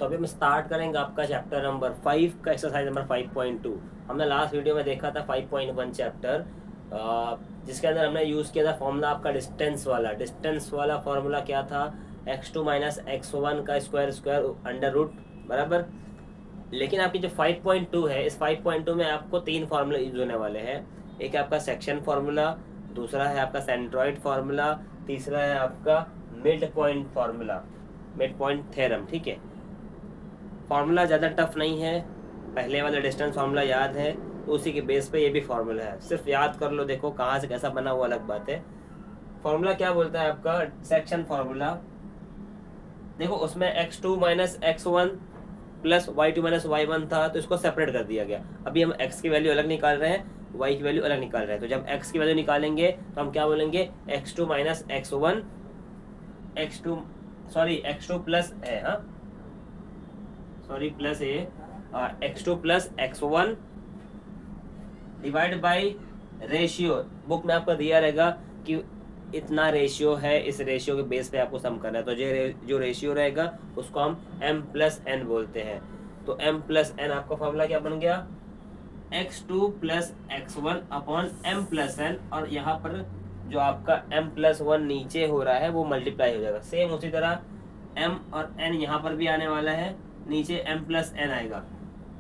तो अभी हम स्टार्ट करेंगे आपका चैप्टर नंबर 5 का एक्सरसाइज नंबर 5.2। हमने लास्ट वीडियो में देखा था 5.1 चैप्टर, जिसके अंदर हमने यूज़ किया था फॉर्मूला आपका डिस्टेंस वाला फॉर्मूला क्या था, x2 माइनस x1 का स्क्वायर अंडर रूट बराबर। लेकिन आपकी जो 5.2 है, इस 5.2 में आपको तीन फार्मूला यूज होने वाले हैं। एक है आपका सेक्शन फार्मूला, दूसरा है आपका सेंट्रॉइड फार्मूला, तीसरा है आपका mid point formula, mid point theorem. ठीक है, फार्मूला ज़्यादा टफ नहीं है, पहले वाला डिस्टेंस फार्मूला याद है तो उसी के बेस पे ये भी फार्मूला है, सिर्फ याद कर लो। देखो कहाँ से कैसा बना हुआ अलग बात है। फार्मूला क्या बोलता है आपका सेक्शन फार्मूला, देखो उसमें x2 minus x1 plus y2 minus y1 था, तो इसको सेपरेट कर दिया गया। अभी हम x की वैल्यू अलग निकाल रहे हैं, y की वैल्यू अलग निकाल रहे हैं। तो जब x की वैल्यू निकालेंगे तो हम क्या बोलेंगे, x2 minus x1, x2 plus है, हाँ plus A, x2 plus x1 divide by ratio. Book में आपका दिया रहेगा कि इतना रेशियो है, इस रेशियो के बेस पे आपको सम करना है। तो जो रेशियो रहेगा उसको हम m प्लस एन बोलते हैं। तो m प्लस एन आपका फॉर्मूला क्या बन गया, x2 plus x1 upon m plus n, और यहाँ पर जो आपका m प्लस 1 नीचे हो रहा है वो मल्टीप्लाई हो जाएगा। सेम उसी तरह m और n यहाँ पर भी आने वाला है, नीचे m प्लस एन आएगा,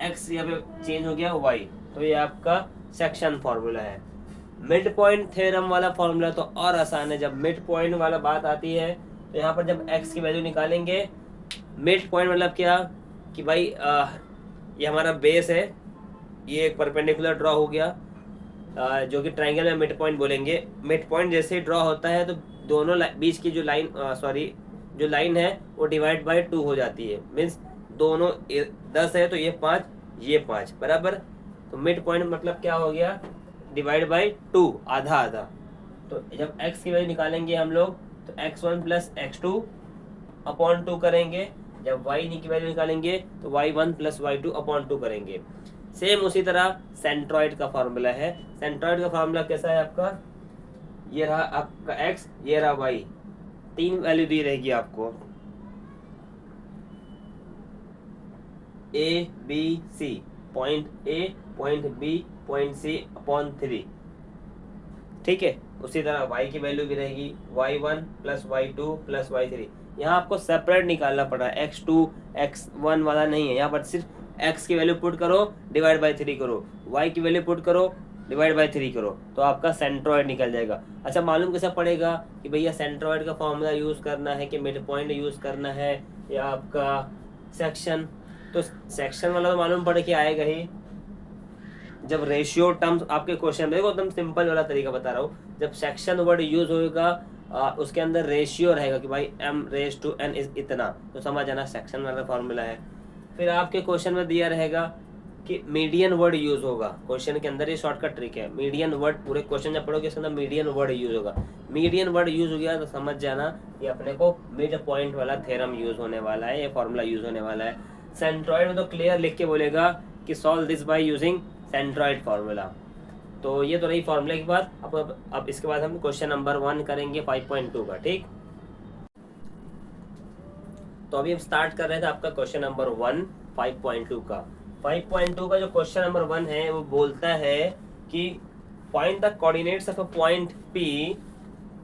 x यहाँ पे चेंज हो गया y। तो ये आपका सेक्शन फार्मूला है। मिड पॉइंट थ्योरम वाला फार्मूला तो और आसान है। जब मिड पॉइंट वाला बात आती है तो यहाँ पर जब x की वैल्यू निकालेंगे, मिड पॉइंट मतलब क्या कि भाई ये हमारा बेस है, ये एक परपेंडिकुलर ड्रॉ हो गया, जो कि ट्राइंगल में मिड पॉइंट बोलेंगे। मिड पॉइंट जैसे ही ड्रॉ होता है तो दोनों बीच की जो लाइन है वो डिवाइड बाई 2 हो जाती है। मीन्स दोनों 10 है तो ये 5, ये 5 बराबर। तो मिड पॉइंट मतलब क्या हो गया, डिवाइड बाई 2, आधा आधा। तो जब x की वैल्यू निकालेंगे हम लोग तो x1 प्लस x2 अपॉन 2 करेंगे। जब y की वैल्यू निकालेंगे तो y1 प्लस y2 अपॉन 2 करेंगे। सेम उसी तरह सेंट्रॉइड का फार्मूला है। सेंट्रॉइड का फार्मूला कैसा है आपका, ये रहा आपका x, ये रहा y, तीन वैल्यू दी रहेगी आपको, a b c, point a point b point c upon 3। ठीक है, उसी तरह y की वैल्यू भी रहेगी y1 plus y2 plus y3। यहाँ आपको सेपरेट निकालना पड़ रहा है, x2 x1 वाला नहीं है। यहाँ पर सिर्फ x की वैल्यू पुट करो, डिवाइड बाई 3 करो, y की वैल्यू पुट करो, डिवाइड बाई 3 करो, तो आपका सेंट्रॉइड निकल जाएगा। अच्छा, मालूम कैसा पड़ेगा कि भैया सेंट्रॉइड का फॉर्मूला यूज़ करना है कि मिड पॉइंट यूज़ करना है या आपका सेक्शन। तो सेक्शन वाला तो मालूम पड़ के आएगा ही जब रेशियो टर्म्स आपके क्वेश्चन, देखो एकदम सिंपल वाला तरीका बता रहा हूँ। जब सेक्शन वर्ड यूज होगा उसके अंदर रेशियो रहेगा कि भाई m raise to n is इतना, तो समझ आना सेक्शन वाला फॉर्मूला है। फिर आपके क्वेश्चन में दिया रहेगा कि मीडियन वर्ड यूज होगा, क्वेश्चन के अंदर ये शॉर्टकट ट्रिक है। मीडियन वर्ड, पूरे क्वेश्चन जब पढ़ोगे इसके अंदर मीडियन वर्ड यूज होगा। मीडियन वर्ड यूज हो गया तो समझ जाना कि अपने को मिड पॉइंट वाला थ्योरम यूज होने वाला है, ये फॉर्मूला यूज होने वाला है। सेंट्रॉइड में तो क्लियर लिख के बोलेगा कि solve this by using centroid formula. तो ये तो रही फार्मूला की बात। अब इसके बाद हम क्वेश्चन नंबर 1 करेंगे 5.2 का। ठीक, तो अभी हम स्टार्ट कर रहे थे आपका क्वेश्चन नंबर 1 5.2 का। 5.2 का जो क्वेश्चन नंबर 1 है वो बोलता है कि find the coordinates of a point P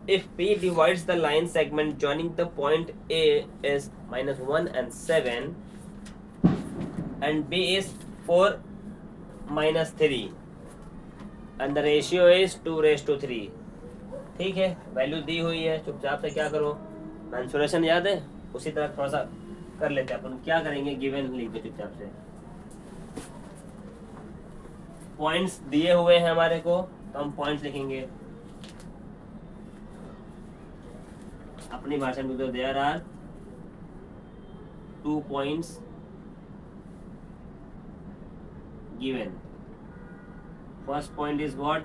if P divides the line segment joining the point A is -1 and 7 and B is 4 minus 3 and the ratio is 2:3। ठीक है, वैल्यू दी हुई है, चुपचाप से क्या करो, मेंसुरेशन याद है, उसी तरह थोड़ा सा कर लेते हैं अपन। क्या करेंगे, गिवन लिख दो चुपचाप से। पॉइंट्स दिए हुए हैं हमारे को तो हम पॉइंट्स लिखेंगे अपनी भाषा में। तो there are 2 points given. First point is what,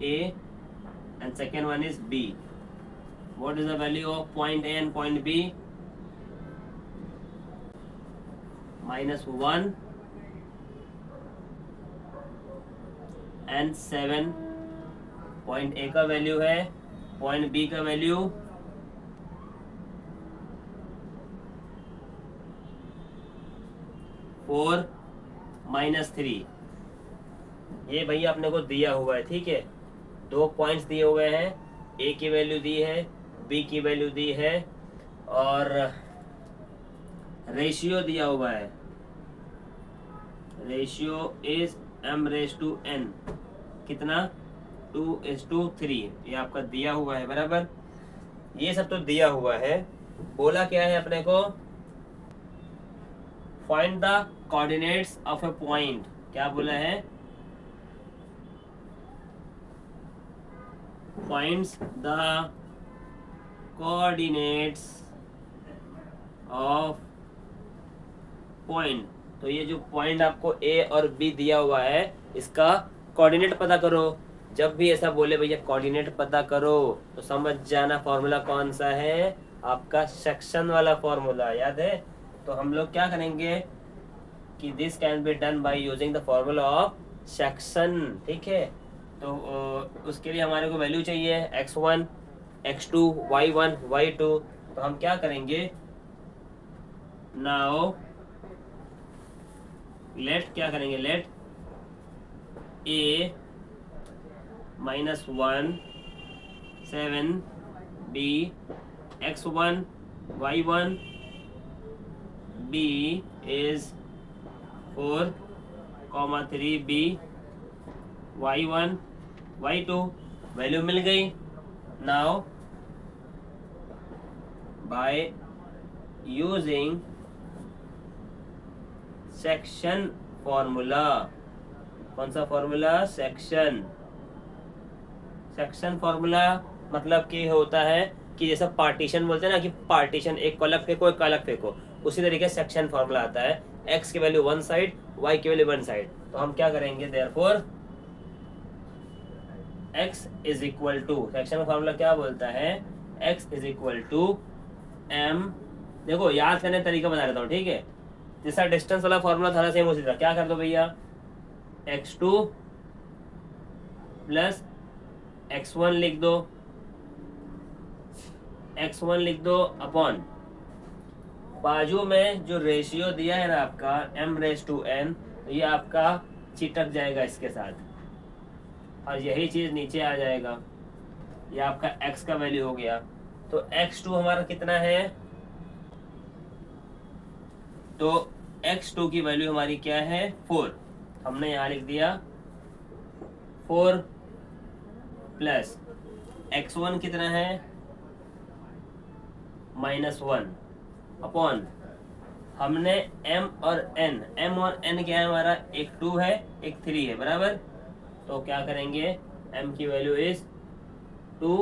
A and second one is B. What is the value of point A and point B? -1 and 7। Point A का वैल्यू है पॉइंट बी का value 4 - 3। ये भैया अपने को दिया हुआ है, ठीक है। 2 पॉइंट्स दिए हुए हैं, ए की वैल्यू दी है, बी की वैल्यू दी है, और रेशियो दिया हुआ है। रेशियो इज m⁻n, कितना 2:3। ये आपका दिया हुआ है, बराबर। ये सब तो दिया हुआ है। बोला क्या है अपने को, find the coordinates of A point. क्या बोला है, finds the coordinates of point. तो ये जो पॉइंट आपको ए और बी दिया हुआ है, इसका कोऑर्डिनेट पता करो। जब भी ऐसा बोले भैया कोऑर्डिनेट पता करो, तो समझ जाना फॉर्मूला कौन सा है, आपका सेक्शन वाला फॉर्मूला, याद है। तो हम लोग क्या करेंगे कि this can be done by using the formula of section, ठीक है। तो उसके लिए हमारे को वैल्यू चाहिए x1, x2, y1, y2। तो हम क्या करेंगे, नाउ लेट क्या करेंगे, late a -1 7 b x1 y1 b is 4, 3 b y1 y2 value मिल गई। Now bye using section formula, कौन सा फॉर्मूला, सेक्शन फॉर्मूला। मतलब कि होता है कि जैसा पार्टीशन बोलते हैं ना, कि पार्टीशन एक को अलग फेंको, एक को अलग फेंको, उसी तरीके से सेक्शन फॉर्मूला आता है। x की वैल्यू 1 साइड, y की वैल्यू 1 साइड। तो हम क्या करेंगे, therefore x is equal to, section formula क्या बोलता है, x is equal to m। देखो याद करने का तरीका बता देता हूँ, ठीक है। जैसा डिस्टेंस वाला फॉर्मूला था सेम उसी तरह क्या कर दो भैया, x2 प्लस x1 लिख दो, x1 लिख दो अपॉन बाजू में जो रेशियो दिया है ना आपका m⁻n, तो ये आपका चिटक जाएगा इसके साथ, और यही चीज नीचे आ जाएगा। ये आपका x का वैल्यू हो गया। तो x2 हमारा कितना है, तो x2 की वैल्यू हमारी क्या है, 4। हमने यहाँ लिख दिया 4 प्लस x1 कितना है, -1 अपॉन हमने m और n क्या है हमारा, एक 2 है एक 3 है, बराबर। तो क्या करेंगे, m की वैल्यू इज 2,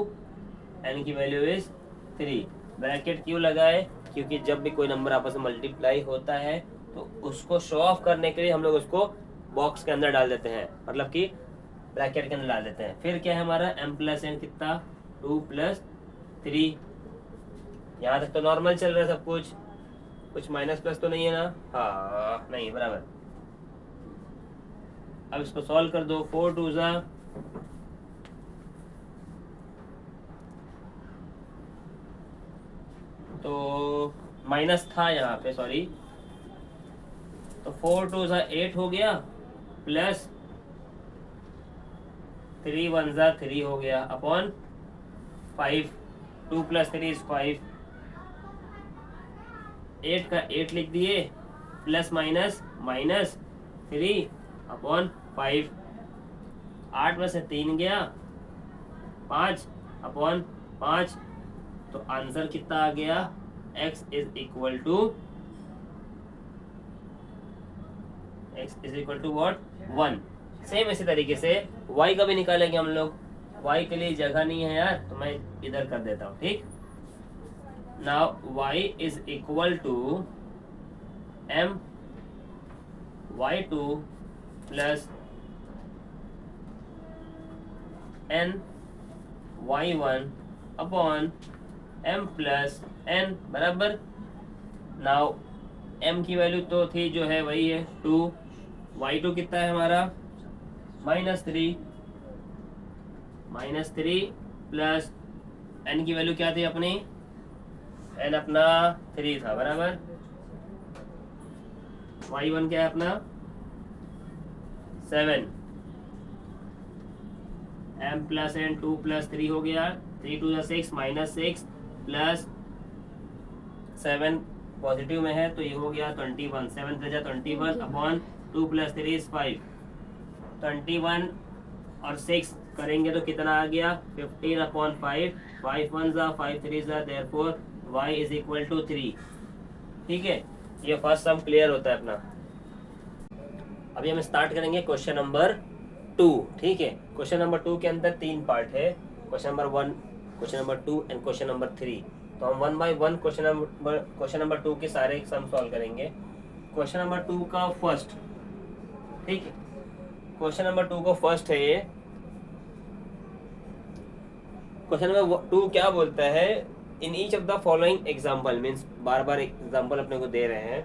n की वैल्यू इज 3। ब्रैकेट क्यों लगाए, क्योंकि जब भी कोई नंबर आपस में मल्टीप्लाई होता है तो उसको शो ऑफ करने के लिए हम लोग उसको बॉक्स के अंदर डाल देते हैं, मतलब कि ब्रैकेट के अंदर डाल देते हैं। फिर क्या है हमारा m+n कितना, 2 + 3। यहाँ तक तो नॉर्मल चल रहा है सब कुछ माइनस प्लस तो नहीं है ना, हाँ नहीं, बराबर। अब इसको सॉल्व कर दो, 4 2 ज़ा तो माइनस था यहाँ पे, सॉरी। तो 4 2 ज़ा 8 हो गया, प्लस 3 1 ज़ा 3 हो गया, अपॉन 5। 2 + 3 = 5। 8 का 8 लिख दिए, प्लस माइनस -3 अपॉन 5। 8 में से 3 गया, 5 अपॉन 5। तो आंसर कितना आ गया, x is equal to what, 1। Same इसी तरीके से y का भी निकालेंगे हम लोग। y के लिए जगह नहीं है यार, तो मैं इधर कर देता हूँ, ठीक। Now y is equal to m y2 plus n y1 upon m+n, बराबर। नाउ m की वैल्यू तो थी जो है वही है 2, y2 कितना है हमारा, -3 प्लस एन की वैल्यू क्या थी अपनी, एन अपना 3 था बराबर, y1 क्या है अपना 7, m प्लस एन 2 प्लस 3 हो गया, 3 2 6 माइनस 6 प्लस 7 पॉजिटिव में है तो ये हो गया 21, 7 3 21 अपॉन 2 प्लस 3 इज 5, 21 और 6 करेंगे तो कितना आ गया 15 अपॉन 5, 5 1 जा 5 3 जा, therefore y is equal to 3। ठीक है, ये फर्स्ट सम क्लियर होता है अपना। अभी हम स्टार्ट करेंगे क्वेश्चन नंबर 2। ठीक है, क्वेश्चन नंबर 2 के अंदर 3 पार्ट है, question number 1, question number 2 and question number 3। तो हम 1 बाय 1 क्वेश्चन नंबर 2 के सारे सम सॉल्व करेंगे। क्वेश्चन नंबर 2 का फर्स्ट, ठीक है, क्वेश्चन नंबर 2 को फर्स्ट है ये। क्वेश्चन नंबर 2 क्या बोलता है, in each of the following example, means bar bar example अपने को दे रहे हैं,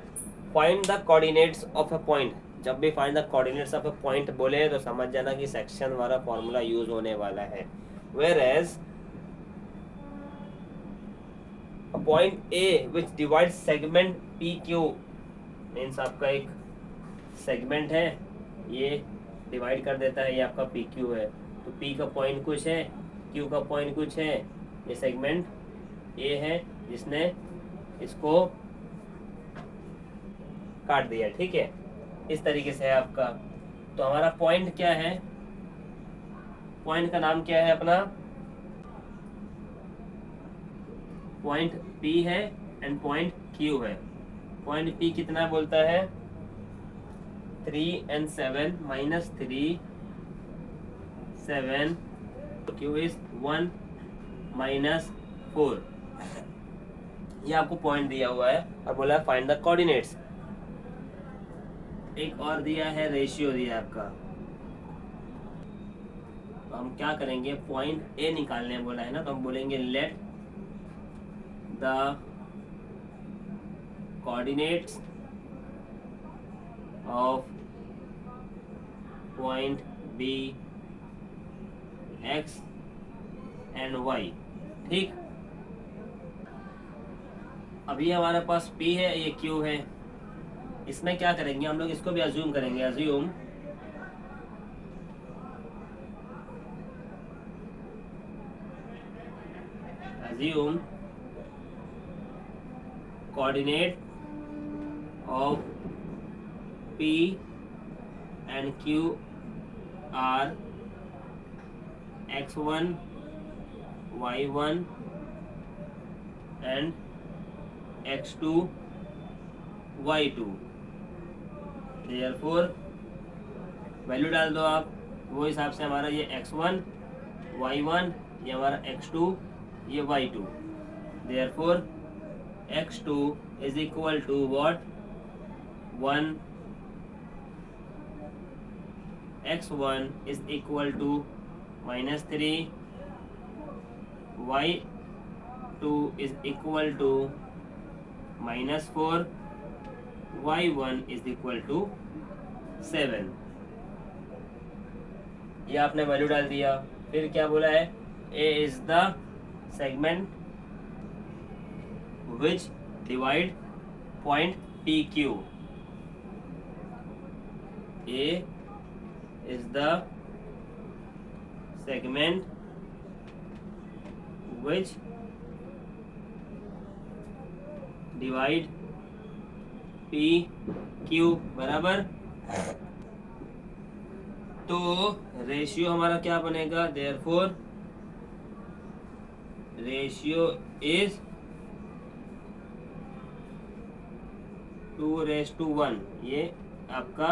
find the coordinates of a point. जब भी find the coordinates of a point बोले तो समझ जाना कि सेक्शन वाला फॉर्मूला यूज होने वाला है। Whereas a point A which divide segment P Q, means आपका एक सेगमेंट है, ये डिवाइड कर देता है, ये आपका पी क्यू है। तो पी का पॉइंट कुछ है, क्यू का पॉइंट कुछ है, ये सेगमेंट ए है जिसने इसको काट दिया। ठीक है, इस तरीके से है आपका। तो हमारा पॉइंट क्या है, पॉइंट का नाम क्या है अपना, पॉइंट P है एंड पॉइंट Q है। पॉइंट P कितना बोलता है 3 and 7 minus 3 7, Q is 1 minus 4। ये आपको पॉइंट दिया हुआ है और बोला है फाइंड द कोऑर्डिनेट्स। एक और दिया है रेशियो दिया है आपका। तो हम क्या करेंगे, पॉइंट ए निकालने बोला है ना, तो हम बोलेंगे let the coordinates of point be x and y. ठीक, अभी हमारे पास P है, ये Q है। इसमें क्या करेंगे हम लोग, इसको भी अज्यूम करेंगे, assume coordinate of P and Q are x1 y1 and x2 y2। Therefore value डाल दो आप, वो हिसाब से हमारा ये x1 y1, ये हमारा x2, ये y2। Therefore x2 is equal to what 1, x1 is equal to -3, y2 is equal to -4, y1 is equal to 7। ये आपने वैल्यू डाल दिया। फिर क्या बोला है, a is the segment which divide point PQ। a is the segment which divide PQ बराबर। तो रेशियो हमारा क्या बनेगा, देयरफॉर रेशियो इज 2:1, ये आपका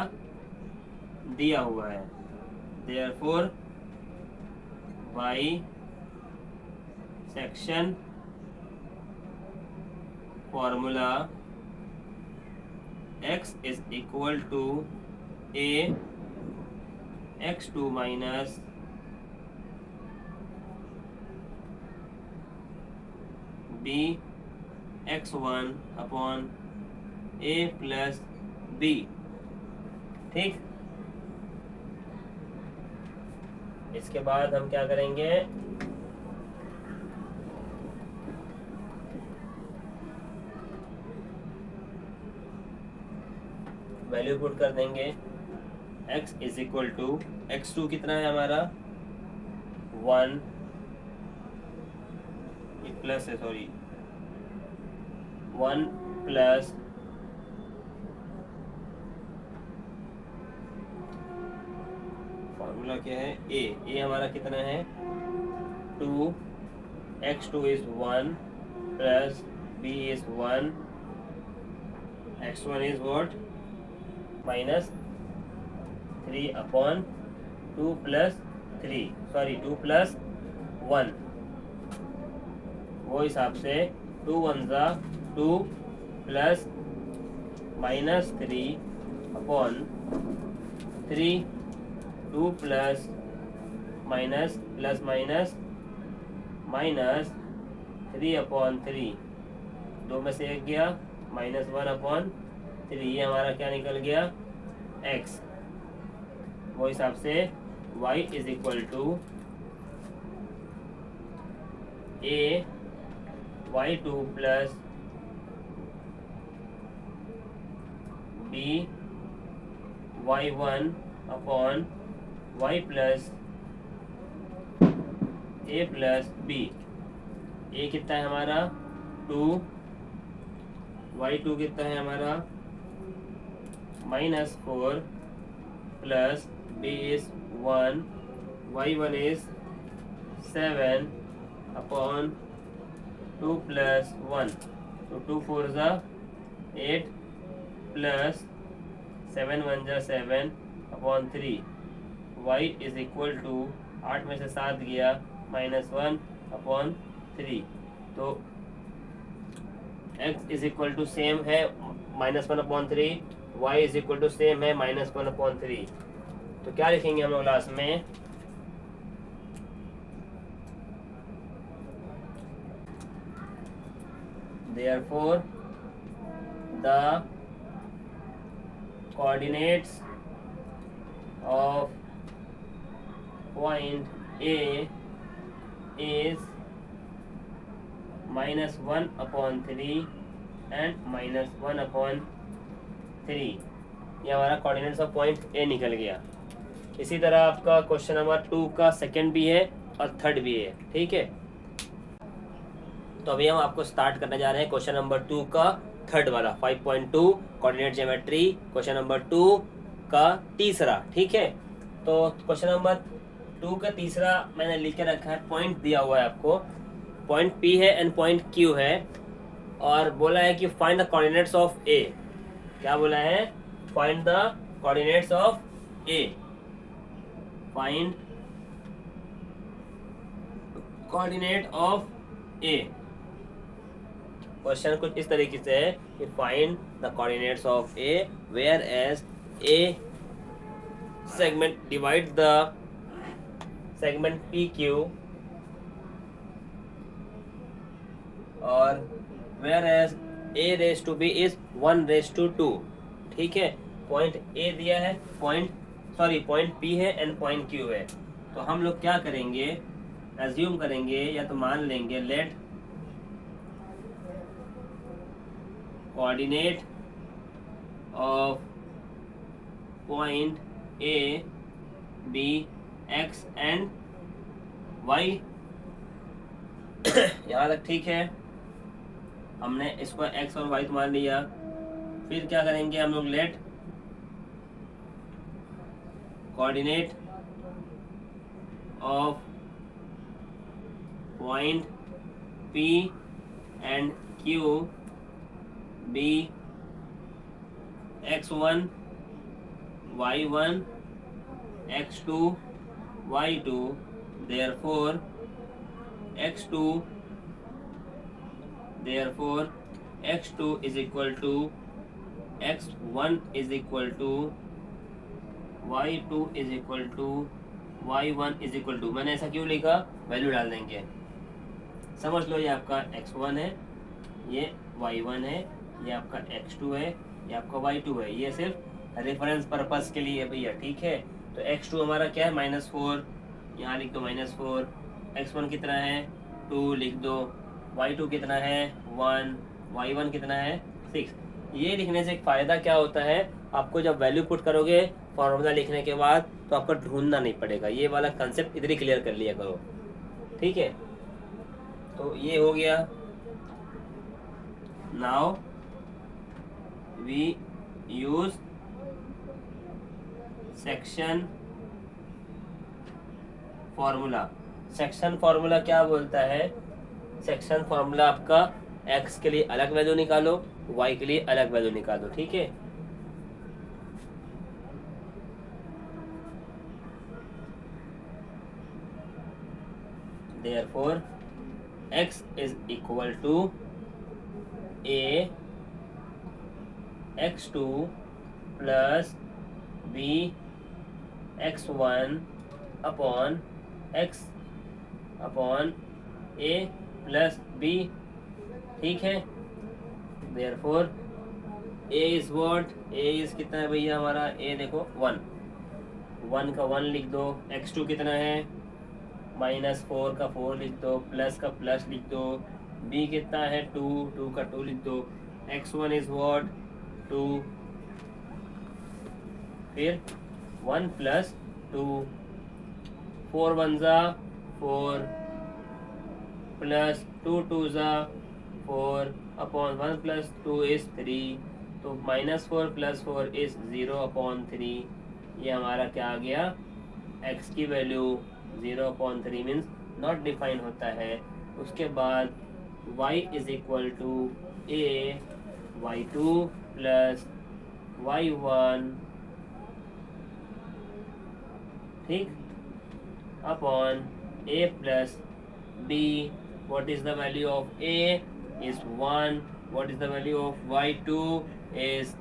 दिया हुआ है। Therefore by section formula x is equal to a x2 minus b x1 upon a plus b। ठीक, इसके बाद हम क्या करेंगे, वैल्यू पुट कर देंगे। x is equal to x2 कितना है हमारा 1 प्लस है, सॉरी 1 प्लस फॉर्मूला क्या है ए हमारा कितना है 2, x2 is 1 plus b is 1, x1 is what minus 3 upon 2 plus 3, sorry 2 plus 1, वो हिसाब से 2 1 ज़ा 2 plus minus 3 upon 3, 2 plus minus plus minus minus 3 upon 3, 2 में से 1 गया माइनस 1 अपॉन 3, ये हमारा क्या निकल गया x। वो हिसाब से y is equal to a y2 plus b y1 upon y plus a plus b। a कितना है हमारा 2, y2 कितना है हमारा minus 4 plus b is 1, y1 is 7 upon 2 plus 1, तो 2 4 ज़ा 8 प्लस 7 1 ज़ा 7 upon 3, y is equal to 8 में से 7 गया माइनस 1 अपॉन 3, तो x is equal to same है minus 1 upon 3, y is equal to same है माइनस 1 अपॉन 3। तो क्या लिखेंगे हम लोग लास्ट में therefore the coordinates of point A is minus 1 upon 3 and minus 1 upon 3। ये हमारा कोऑर्डिनेट्स ऑफ पॉइंट ए निकल गया। इसी तरह आपका क्वेश्चन नंबर 2 का सेकंड भी है और थर्ड भी है, ठीक है। तो अभी हम आपको स्टार्ट करने जा रहे हैं क्वेश्चन नंबर 2 का थर्ड वाला 5.2 कोऑर्डिनेट ज्योमेट्री, क्वेश्चन नंबर 2 का तीसरा, ठीक है। तो क्वेश्चन नंबर 2 का तीसरा मैंने लिख के रखा है, पॉइंट दिया हुआ है आपको, पॉइंट P है एंड पॉइंट Q है, और बोला है कि find the coordinates of A. क्या बोला है? Find the coordinates of A, find coordinate of A. Question कुछ इस तरीके से है कि find the coordinates of A where as a segment divide the segment P Q, और where as A rays to B is 1:2, ठीक है। Point A दिया है, पॉइंट पी है एंड पॉइंट क्यू है। तो हम लोग क्या करेंगे, एज्यूम करेंगे या तो मान लेंगे, let coordinate of point A be x and y. यहाँ तक ठीक है, हमने इसको एक्स और वाई मान लिया। फिर क्या करेंगे हम लोग, let coordinate of point P and Q be x1 y1 x2 y2, therefore x2 is equal to x1 is equal to y2 is equal to y1 is equal to, मैंने ऐसा क्यों लिखा, वैल्यू डाल देंगे। समझ लो, ये आपका x1 है, ये y1 है, ये आपका x2 है, ये आपका y2 है। ये सिर्फ रेफरेंस पर्पस के लिए भैया, ठीक है। तो x2 हमारा क्या है -4, यहाँ लिख दो -4। x1 कितना है 2 लिख दो, y2 कितना है 1, y1 कितना है 6। ये लिखने से एक फ़ायदा क्या होता है आपको जब वैल्यू पुट करोगे फॉर्मूला लिखने के बाद तो आपको ढूंढना नहीं पड़ेगा। ये वाला कंसेप्ट इधर ही क्लियर कर लिया करो, ठीक है। तो ये हो गया। Now we use section formula. Section formula क्या बोलता है? सेक्शन फॉर्मूला आपका x के लिए अलग वैल्यू निकालो, y के लिए अलग वैल्यू निकालो, ठीक है। Therefore x is equal to a x2 plus b x1 upon x upon a plus b, ठीक है। Therefore a is what? a is कितना है भैया हमारा? a देखो 1, 1 का 1 लिख दो। x2 कितना है? -4 का 4 लिख दो, प्लस का प्लस लिख दो। b कितना है? 2, 2 का 2 लिख दो। x1 is what? 2, फिर 1 प्लस 2, 4 1 ज़ा 4 प्लस 2 2 ज़ा 4 अपॉन 1 प्लस 2 इज 3, तो -4 प्लस 4 इज 0 अपॉन 3। ये हमारा क्या आ गया? x की वैल्यू 0/3 मीन्स नॉट डिफाइन होता है। उसके बाद y is equal to a y2 plus y1, ठीक, upon a plus b। What is the value of a? Is 1। What is the value of y2? Is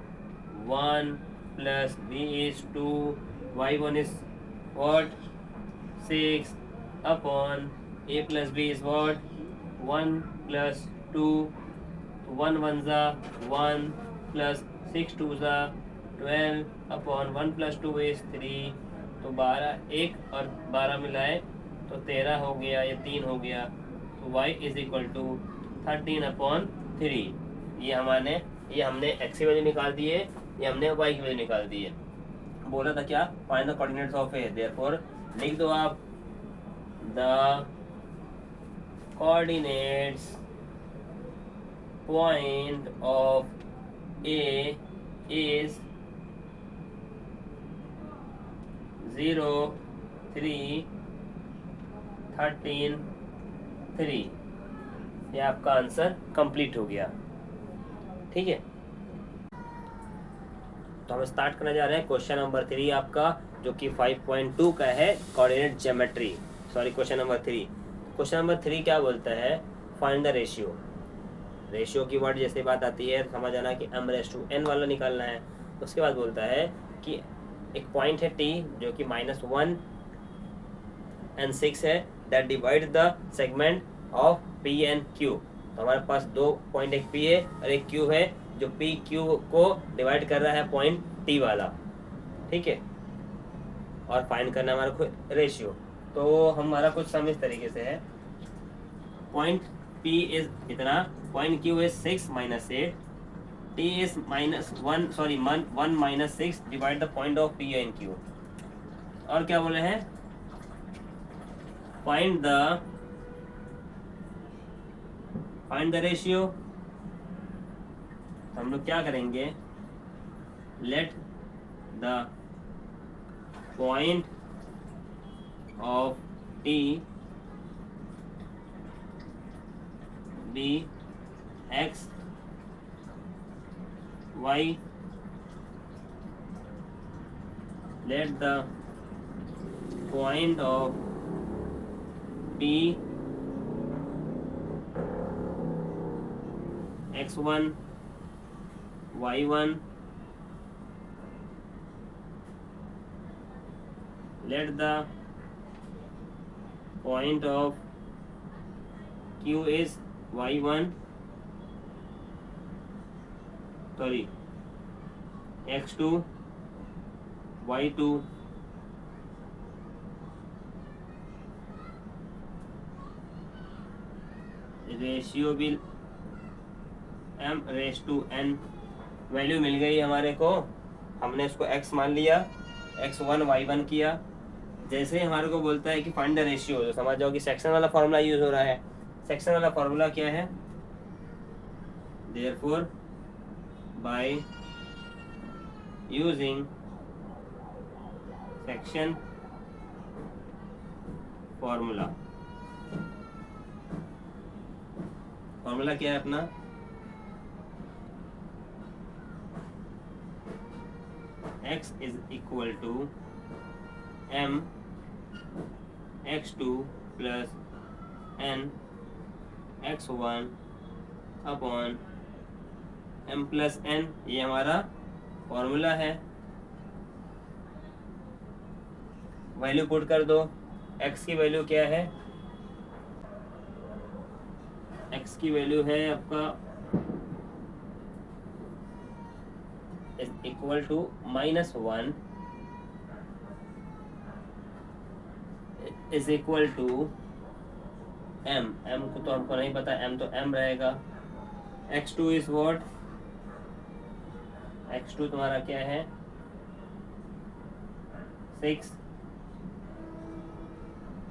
1 plus b is 2, y1 is what? 6 upon a plus b is what? 1 plus 2, 1 1 ज़ा 1 plus 6 2 ज़ा 12 upon 1 plus 2 is 3, तो 12, 1 और 12 मिलाए तो 13 हो गया, ये 3 हो गया। तो y इज इक्वल टू 13/3। ये हमने x की वैल्यू निकाल दी है, ये हमने y की वैल्यू निकाल दी है। बोला था क्या? Find the coordinates of A. Therefore लिख दो आप the coordinates point of A is 0 3 13 3। ये आपका आंसर कंप्लीट हो गया, ठीक है। तो हम स्टार्ट करने जा रहे हैं क्वेश्चन नंबर 3 आपका, जो कि 5.2 का है, coordinate geometry. Sorry, question number 3। Question number 3 क्या बोलता है? Find the ratio. रेशियो की वर्ड जैसे बात आती है समझ आना कि m/n वाला निकालना है। उसके बाद बोलता है कि एक पॉइंट है t जो कि -1 and 6 है, that divide the segment of p and q। तो हमारे पास दो पॉइंट, एक p है और एक q है, जो p q को डिवाइड कर रहा है पॉइंट t वाला, ठीक है। और फाइंड करना हमारा को रेशियो। तो हमारा कुछ सम इस तरीके से है। पॉइंट p इज इतना, point q is 6 - 8, t is -1 sorry 1 - 6 divide the point of p and q। और क्या बोले हैं? Find the ratio. हम लोग क्या करेंगे? Let the point of t be x y, let the point of p x1 y1, let the point of q is y1 sorry x2 y2, ratio भी m/n value मिल गई हमारे को। हमने इसको x मान लिया, x1 y1 किया। जैसे ही हमारे को बोलता है कि फाइंड द रेशियो, तो समझ जाओ कि सेक्शन वाला फॉर्मूला यूज हो रहा है। सेक्शन वाला फॉर्मूला क्या है? Therefore by using section formula, formula क्या है अपना? x is equal to m x2 plus n x1 upon m plus n, ये हमारा फॉर्मूला है। वैल्यू पुट कर दो। x की वैल्यू क्या है? x की वैल्यू है आपका is equal to -1 is equal to m। m को तो हमको नहीं पता, m तो m रहेगा। x2 is what? x2 तुम्हारा क्या है? 6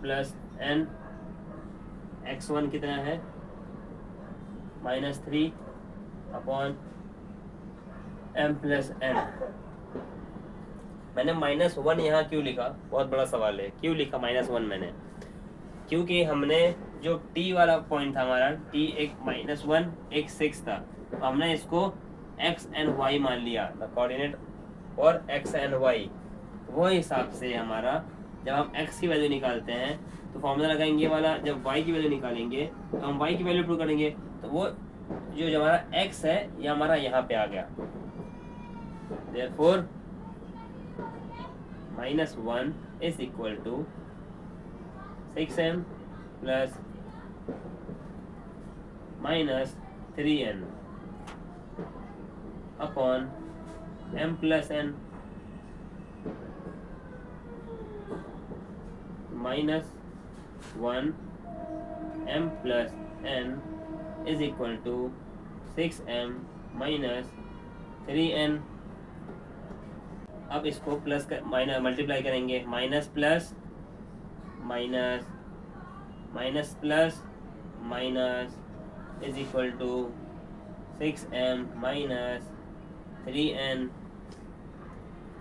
प्लस n। x1 कितना है? -3 अपॉन m प्लस n। मैंने -1 यहाँ क्यों लिखा? बहुत बड़ा सवाल है, क्यों लिखा -1 मैंने? क्योंकि हमने जो t वाला पॉइंट था हमारा, t एक -1 एक 6 था, तो हमने इसको x एंड y मान लिया, द कोऑर्डिनेट और x एंड y। वो हिसाब से हमारा जब हम x की वैल्यू निकालते हैं तो फॉर्मूला लगाएंगे वाला, जब y की वैल्यू निकालेंगे तो हम y की वैल्यू पुट करेंगे, तो वो जो हमारा x है ये हमारा यहाँ पे आ गया। therefore -1 is equal to 6m plus -3n upon m plus n -1 m plus n is equal to 6m minus 3n। अब इसको प्लस कर माइनस मल्टीप्लाई करेंगे, minus plus minus minus plus minus is equal to 6m minus 3n।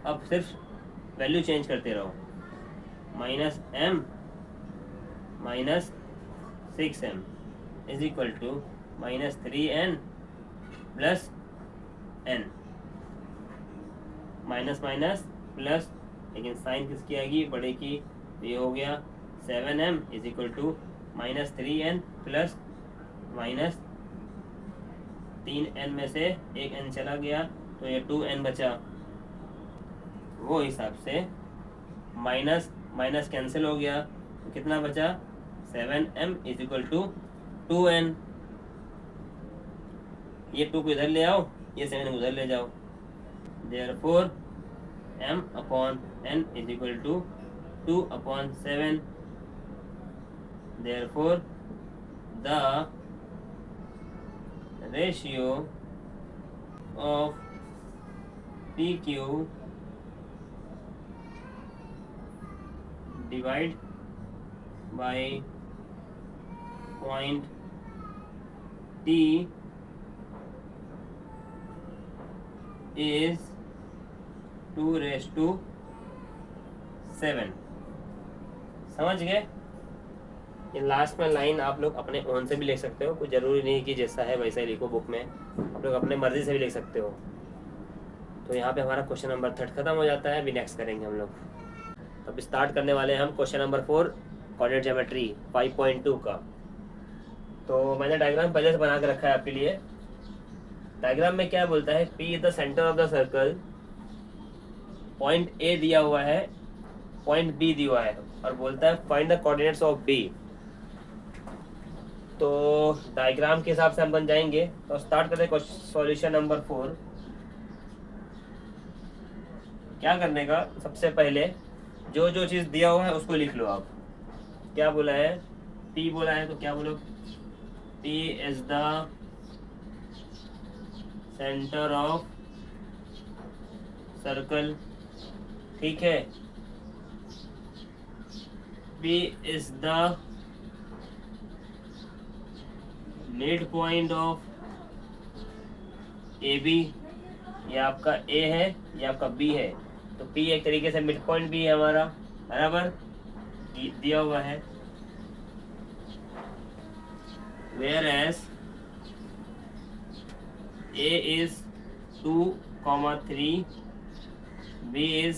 अब सिर्फ value change करते रहो, -m minus 6m is equal to -3n plus n। Minus minus plus, लेकिन sign किसकी आएगी? बड़े की। ये हो गया 7m is equal to -3n plus -3n में से एक n चला गया तो ये 2n बचा। वो हिसाब से माइनस माइनस कैंसिल हो गया तो कितना बचा? 7m is equal to 2n। ये 2 को इधर ले आओ, ये 7 को उधर ले जाओ। Therefore m upon n is equal to 2 upon 7। Therefore the ratio of PQ divide by point T is 2:7। समझ गए? ये लास्ट में लाइन आप लोग अपने ओन से भी लिख सकते हो, कोई ज़रूरी नहीं कि जैसा है वैसा ही लिखो बुक में, आप लोग अपने मर्जी से भी लिख सकते हो। तो यहाँ पे हमारा क्वेश्चन नंबर 3 खत्म हो जाता है। अभी नेक्स्ट करेंगे हम लोग। अब स्टार्ट करने वाले हैं हम क्वेश्चन नंबर 4 कोऑर्डिनेट ज्योमेट्री 5.2 का। तो मैंने डायग्राम पहले से बना के रखा है आपके लिए। डायग्राम में क्या बोलता है? P is the centre of the circle, point A दिया हुआ है, पॉइंट B दिया हुआ है, और बोलता है find the coordinates of B। तो डायग्राम के हिसाब से हम बन जाएंगे। तो स्टार्ट करते हैं सॉल्यूशन नंबर 4। क्या करने का? सबसे पहले जो जो चीज़ दिया हुआ है उसको लिख लो आप। क्या बोला है? P बोला है तो क्या बोलो? P is the centre of circle, ठीक है। B is the mid point of A B, ये आपका ए है, ये आपका बी है, तो पी एक तरीके से मिड पॉइंट भी है हमारा, बराबर दिया हुआ है। Where as A is 2,3, B is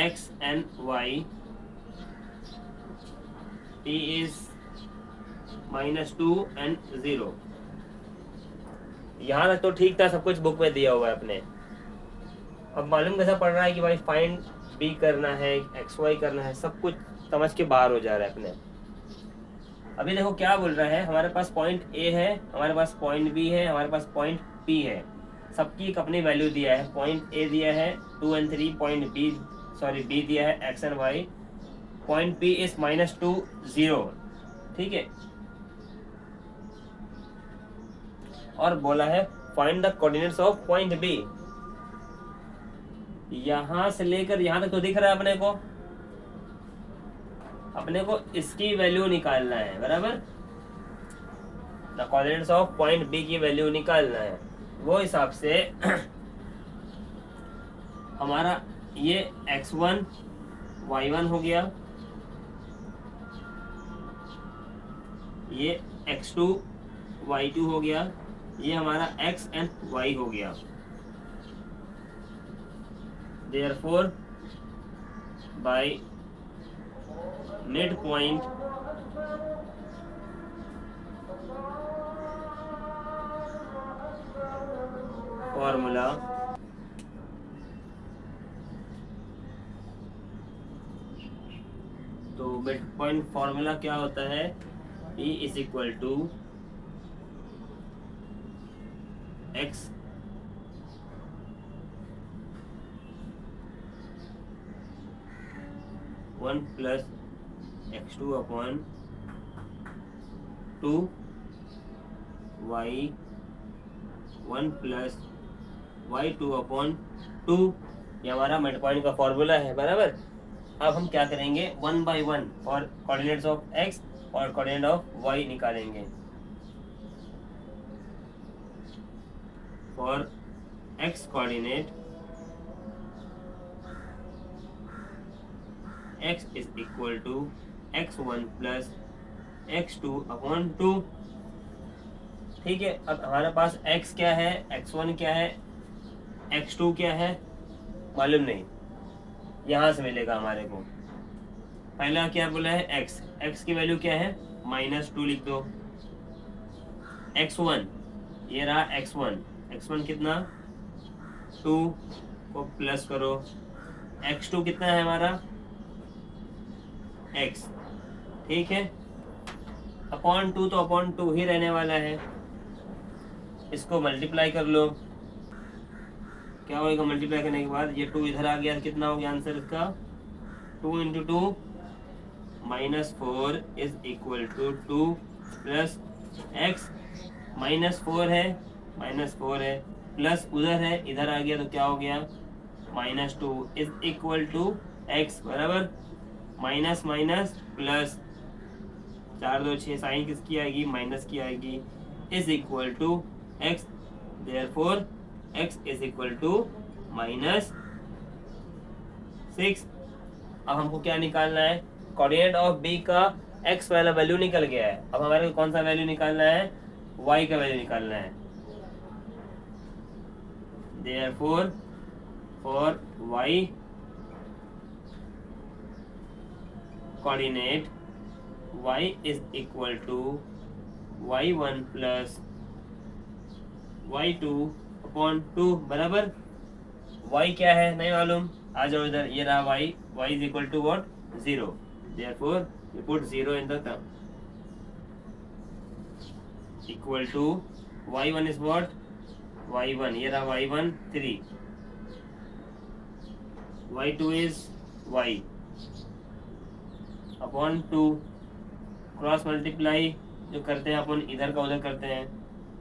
x and y, p is -2 and 0। यहाँ तक तो ठीक था, सब कुछ बुक में दिया हुआ है अपने। अब मालूम कैसा पड़ रहा है कि भाई फाइंड बी करना है, एक्स वाई करना है, सब कुछ समझ के बाहर हो जा रहा है अपने। अभी देखो क्या बोल रहा है, हमारे पास पॉइंट ए है, हमारे पास पॉइंट बी है, हमारे पास पॉइंट पी है, सबकी एक अपनी वैल्यू दिया है। पॉइंट ए दिया है 2 and 3, पॉइंट बी दिया है x and y, point P is -2, 0, ठीक है। और बोला है find the coordinates of point B. यहां से लेकर यहां तक तो दिख रहा है अपने को इसकी वैल्यू निकालना है, बराबर। The coordinates of point B की वैल्यू निकालना है। वो हिसाब से हमारा ये x1 y1 हो गया, ये x2 y2 हो गया, ये हमारा x and y हो गया। Therefore, by midpoint formula, तो मिड पॉइंट फॉर्मूला क्या होता है, E is equal to x one plus x2 upon 2 y1 plus y2 upon 2। ये हमारा मिड पॉइंट का फॉर्मूला है, बराबर। अब हम क्या करेंगे, 1 by 1 और कोऑर्डिनेट्स ऑफ x और कोऑर्डिनेट ऑफ y निकालेंगे। For x coordinate x is equal to x1 plus x2 upon 2, ठीक है। अब हमारे पास x क्या है, x1 क्या है, x2 क्या है, मालूम नहीं, यहां से मिलेगा हमारे को। पहला क्या बोला है, x की वैल्यू क्या है, -2 लिख दो। x1, ये रहा x1 कितना, 2 को प्लस करो, x2 कितना है हमारा, x, ठीक है। अपॉन 2 तो अपॉन 2 ही रहने वाला है, इसको मल्टीप्लाई कर लो। क्या होगा मल्टीप्लाई करने के बाद, ये 2 इधर आ गया, कितना हो गया आंसर इसका, 2 × 2 -4 is equal to 2 plus x, -4 है प्लस उधर है, इधर आ गया तो क्या हो गया, -2 इज इक्वल टू x, बराबर। माइनस माइनस प्लस, 4 2 6, साइन किसकी आएगी, माइनस की आएगी, is equal to x। Therefore x is equal to -6। अब हमको क्या निकालना है, कोऑर्डिनेट ऑफ b का x वाला वैल्यू निकल गया है। अब हमारे को कौन सा वैल्यू निकालना है, y का वैल्यू निकालना है। Therefore for y coordinate y is equal to y1 plus y2 upon 2, बराबर। y क्या है नहीं मालूम, आ जाओ इधर, ये रहा y is equal to what, 0। Therefore you put 0 in the term, equal to y1 is what, y1, ये रहा y1 3, y2 is y upon 2, cross multiply जो करते हैं अपन इधर का उधर करते हैं,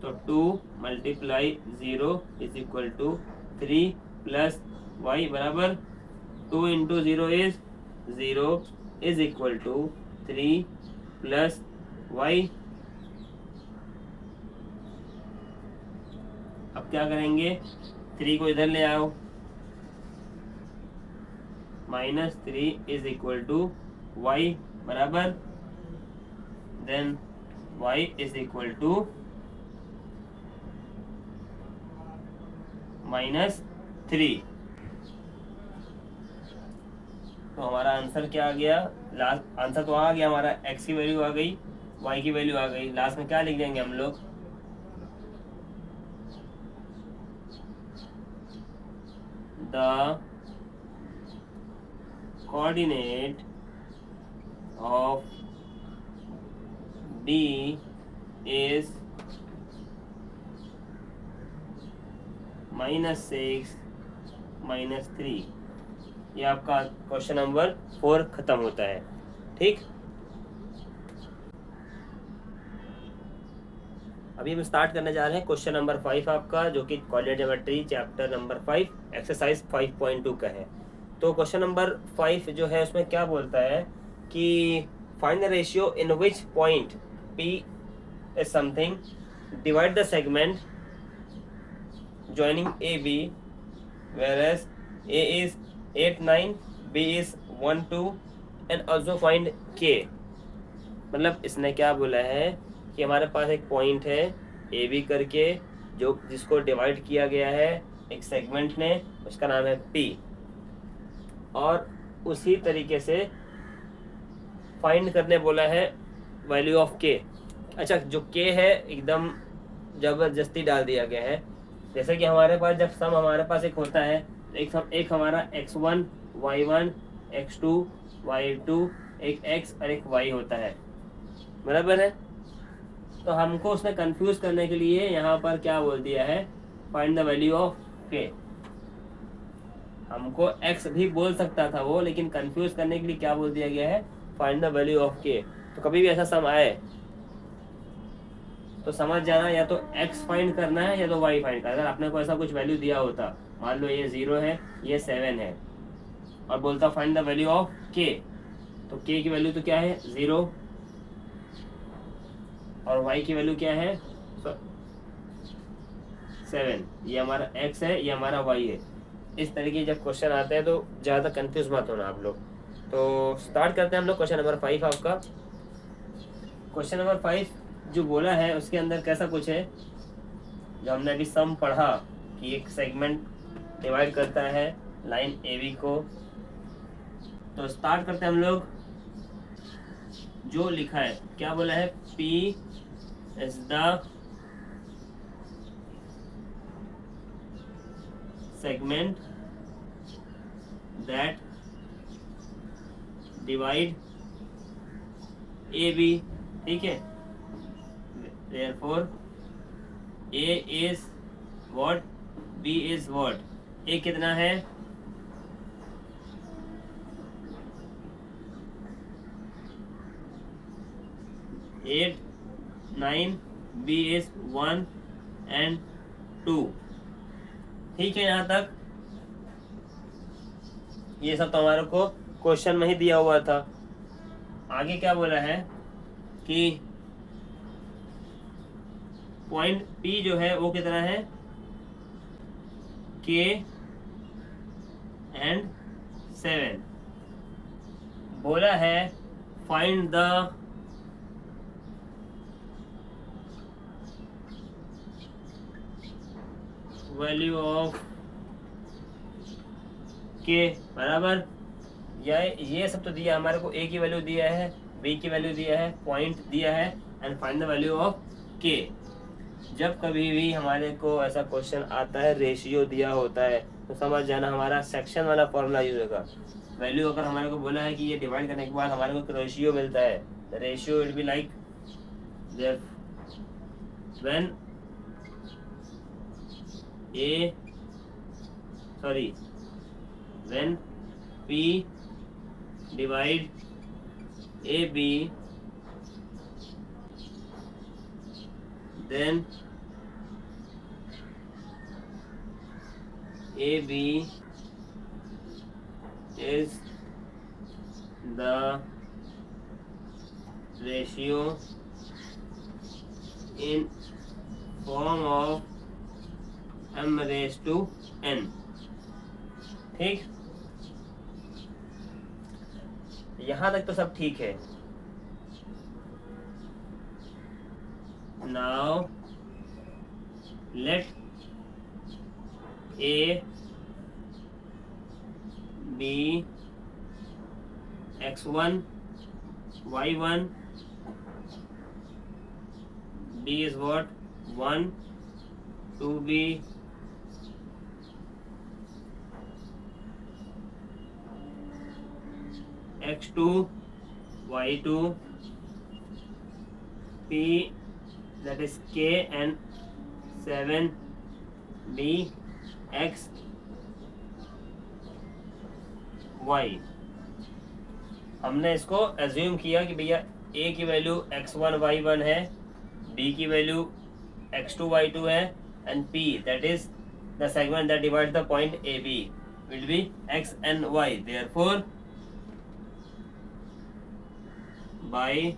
तो 2 × 0 is equal to 3 plus y बराबर 2 into 0 is 0 is equal to 3 plus y. अब क्या करेंगे, 3 को इधर ले आओ, -3 इज इक्वल टू वाई बराबर, then y is equal to -3। तो हमारा आंसर क्या आ गया, लास्ट आंसर तो आ गया हमारा, x की वैल्यू आ गई, y की वैल्यू आ गई, लास्ट में क्या लिख देंगे हम लोग, the coordinate of D is -6 -3। ये आपका क्वेश्चन नंबर 4 खत्म होता है। ठीक, अभी हम स्टार्ट करने जा रहे हैं क्वेश्चन नंबर 5 आपका, जो कि coordinate geometry chapter number 5 exercise 5.2 का है। तो क्वेश्चन नंबर 5 जो है उसमें क्या बोलता है कि find the ratio in which point P is something, divide the segment joining AB, whereas A is 8 9, B is 1 2, and also find K। मतलब इसने क्या बोला है कि हमारे पास एक पॉइंट है AB करके, जो जिसको डिवाइड किया गया है एक सेगमेंट ने, उसका नाम है P, और उसी तरीके से फाइंड करने बोला है वैल्यू ऑफ K। अच्छा, जो K है एकदम जबरदस्ती डाल दिया गया है, जैसे कि हमारे पास जब सम हमारे पास एक होता है, एक हमारा x1 y1 x2 y2, एक x और एक y होता है, बराबर है। तो हमको उसने कंफ्यूज करने के लिए यहाँ पर क्या बोल दिया है, find the value of K। हमको x भी बोल सकता था वो, लेकिन कंफ्यूज करने के लिए क्या बोल दिया गया है, find the value of K। तो कभी भी ऐसा सम आए तो समझ जाना, या तो x फाइंड करना है या तो y फाइंड करना है। अगर आपने को ऐसा कुछ वैल्यू दिया होता, मान लो ये 0 है, ये 7 है, और बोलता find the value of K, तो K की वैल्यू तो क्या है 0, और y की वैल्यू क्या है 7, ये हमारा x है, ये हमारा y है। इस तरीके जब क्वेश्चन आते हैं तो ज़्यादा कंफ्यूज मत होना आप लोग। तो स्टार्ट करते हैं हम लोग क्वेश्चन नंबर 5 आपका। क्वेश्चन नंबर 5 जो बोला है उसके अंदर कैसा कुछ है, जो हमने अभी सम पढ़ा कि एक सेगमेंट डिवाइड करता है लाइन AB को। तो स्टार्ट करते हैं हम लोग, जो लिखा है क्या बोला है, P is the segment that divide AB। ठीक है, therefore A is what, B is what, A कितना है 8 9, B is 1 and 2। ठीक है, यहाँ तक ये सब तो हमारे को क्वेश्चन में ही दिया हुआ था। आगे क्या बोला है कि पॉइंट P जो है वो कितना है K एंड 7। बोला है find the value of K बराबर, ये सब तो दिया हमारे को, A की वैल्यू दिया है, B की वैल्यू दिया है, पॉइंट दिया है, and find the value of K। जब कभी भी हमारे को ऐसा क्वेश्चन आता है, रेशियो दिया होता है, तो समझ जाना हमारा सेक्शन वाला फॉर्मूला यूज होगा। वैल्यू अगर हमारे को बोला है कि ये डिवाइड करने के बाद हमारे को रेशियो मिलता है, the ratio will be like when when P divide AB, then AB is the ratio in form of m raised to n। ठीक, यहां तक तो सब ठीक है। Now let A be x1 y1, B is what 1, 2b x2 y2, P that is k and 7 b x y। हमने इसको assume किया कि भैया a की वैल्यू x1 y1 है, b की वैल्यू x2 y2 है, and p that is the segment that divides the point AB will be x and y। Therefore by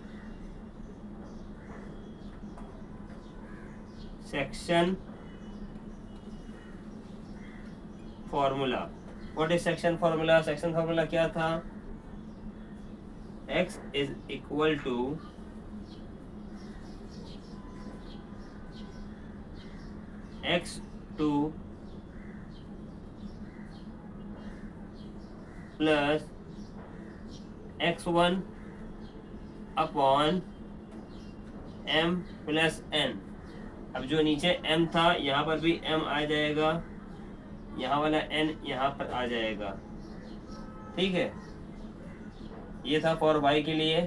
section formula, what is section formula? section formula क्या था? x is equal to x2 plus x1 upon m plus n। अब जो नीचे m था यहाँ पर भी m आ जाएगा, यहाँ वाला n यहाँ पर आ जाएगा। ठीक है, ये था फॉर y के लिए।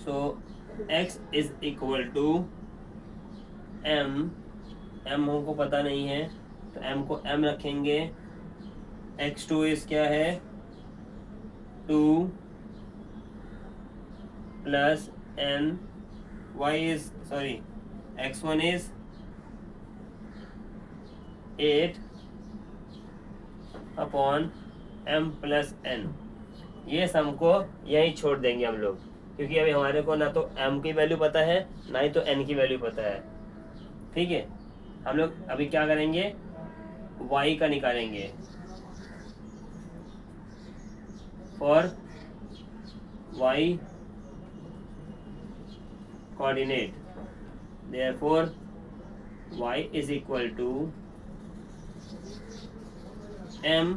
So x is equal to m, m हमको पता नहीं है तो m को m रखेंगे। x2 इज क्या है 2 plus n, y is sorry x1 is 8 upon m plus n। ये सम को यहीं छोड़ देंगे हम लोग, क्योंकि अभी हमारे को ना तो m की वैल्यू पता है ना ही तो n की वैल्यू पता है। ठीक है, हम लोग अभी क्या करेंगे, y का निकालेंगे। For y coordinate, therefore y is equal to m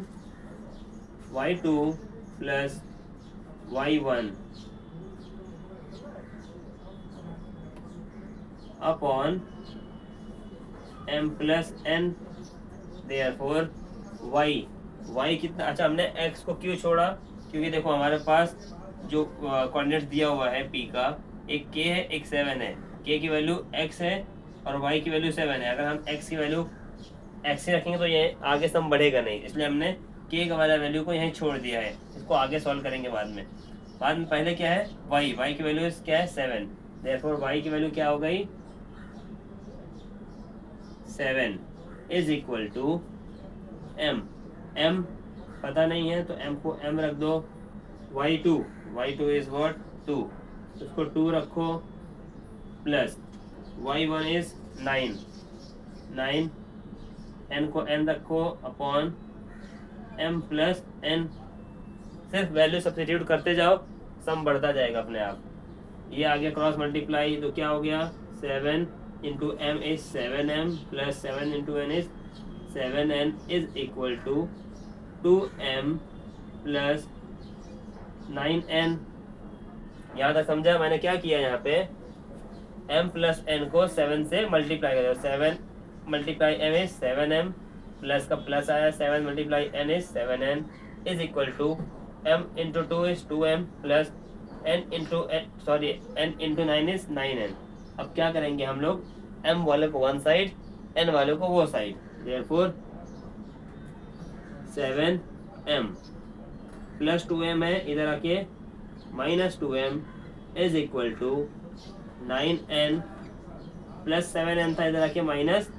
y2 plus y1 upon m plus n। therefore y कितना, अच्छा हमने x को क्यों छोड़ा, क्योंकि देखो हमारे पास जो कोऑर्डिनेट दिया हुआ है p का, एक k है एक 7 है। k की वैल्यू x है और y की वैल्यू 7 है। अगर हम x की वैल्यू x ही रखेंगे तो ये आगे सम बढ़ेगा नहीं, इसलिए हमने k का वाला वैल्यू को यहीं छोड़ दिया है। इसको आगे सॉल्व करेंगे बाद में। पहले क्या है y की वैल्यू क्या है 7, देयरफॉर y की वैल्यू क्या हो गई 7 इज इक्वल टू m पता नहीं है तो m को m रख दो। y2 इज व्हाट 2, उसको 2 रखो प्लस y1 इज 9 n को n रखो अपॉन m प्लस n। सिर्फ वैल्यू सब्स्टिट्यूट करते जाओ, सम बढ़ता जाएगा अपने आप। ये आ गया क्रॉस मल्टीप्लाई, तो क्या हो गया 7 into m is 7m plus 7 into n is 7n is equal to 2m plus 9n। यहाँ तक समझा? मैंने क्या किया यहाँ पे, m प्लस n को 7 से मल्टीप्लाई कर दो। 7 multiply m is 7m plus का प्लस आया, 7 multiply n is 7n is equal to m into 2 is 2m plus n into 9 is 9n। अब क्या करेंगे हम लोग, m वाले को वन साइड n वाले को वो side, therefore 7m plus 2m है, इधर आके minus 2m is equal to 9n plus 7n था, इधर आके माइनस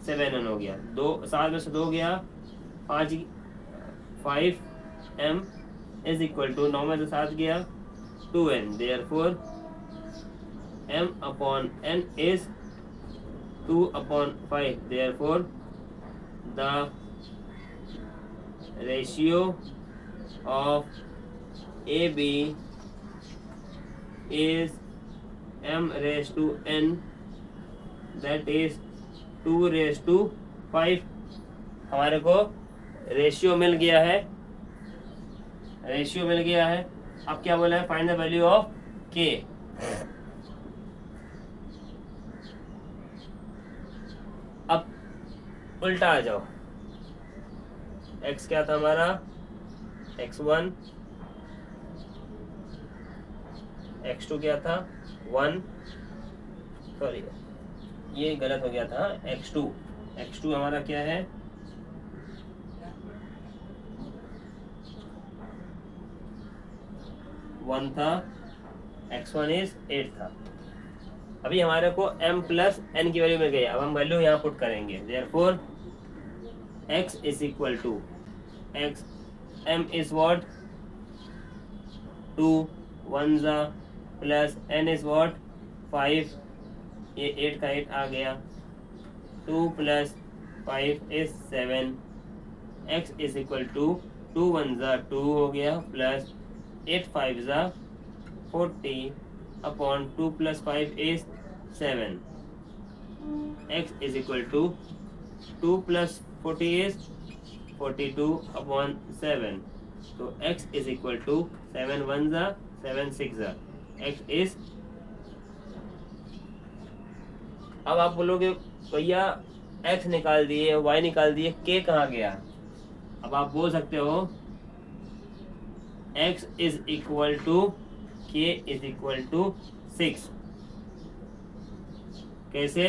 7n हो गया, 7 में से 2 गया 5 5m इज इक्वल टू 9 में से 7 गया 2n, therefore m upon n is 2/5, therefore the ratio of AB is m raised to n, that is 2/5। हमारे को रेशियो मिल गया है, रेशियो मिल गया है। अब क्या बोला है, find the value of k। अब उल्टा आ जाओ, x क्या था हमारा, x1, x2 क्या था 1, सॉरी ये गलत हो गया था, x2 हमारा क्या है 1 था, x1 इज 8 था। अभी हमारे को m प्लस n की वैल्यू मिल गई, अब हम वैल्यू यहाँ पुट करेंगे, therefore x is equal to x, m is what 2 1 जा प्लस n इज व्हाट 5, ये 8 का 8 आ गया, 2 plus 5 is 7, x is equal to 2 1 जा 2 हो गया प्लस 8 5 जा 40 upon 2 plus 5 is 7, x is equal to 2 plus 40 is 42 upon 7, तो x इज इक्वल टू 7 1 जा 7 6 जा, x इज। अब आप बोलोगे भैया x निकाल दिए, y निकाल दिए, k कहाँ गया? अब आप बोल सकते हो x is equal to k is equal to 6। कैसे?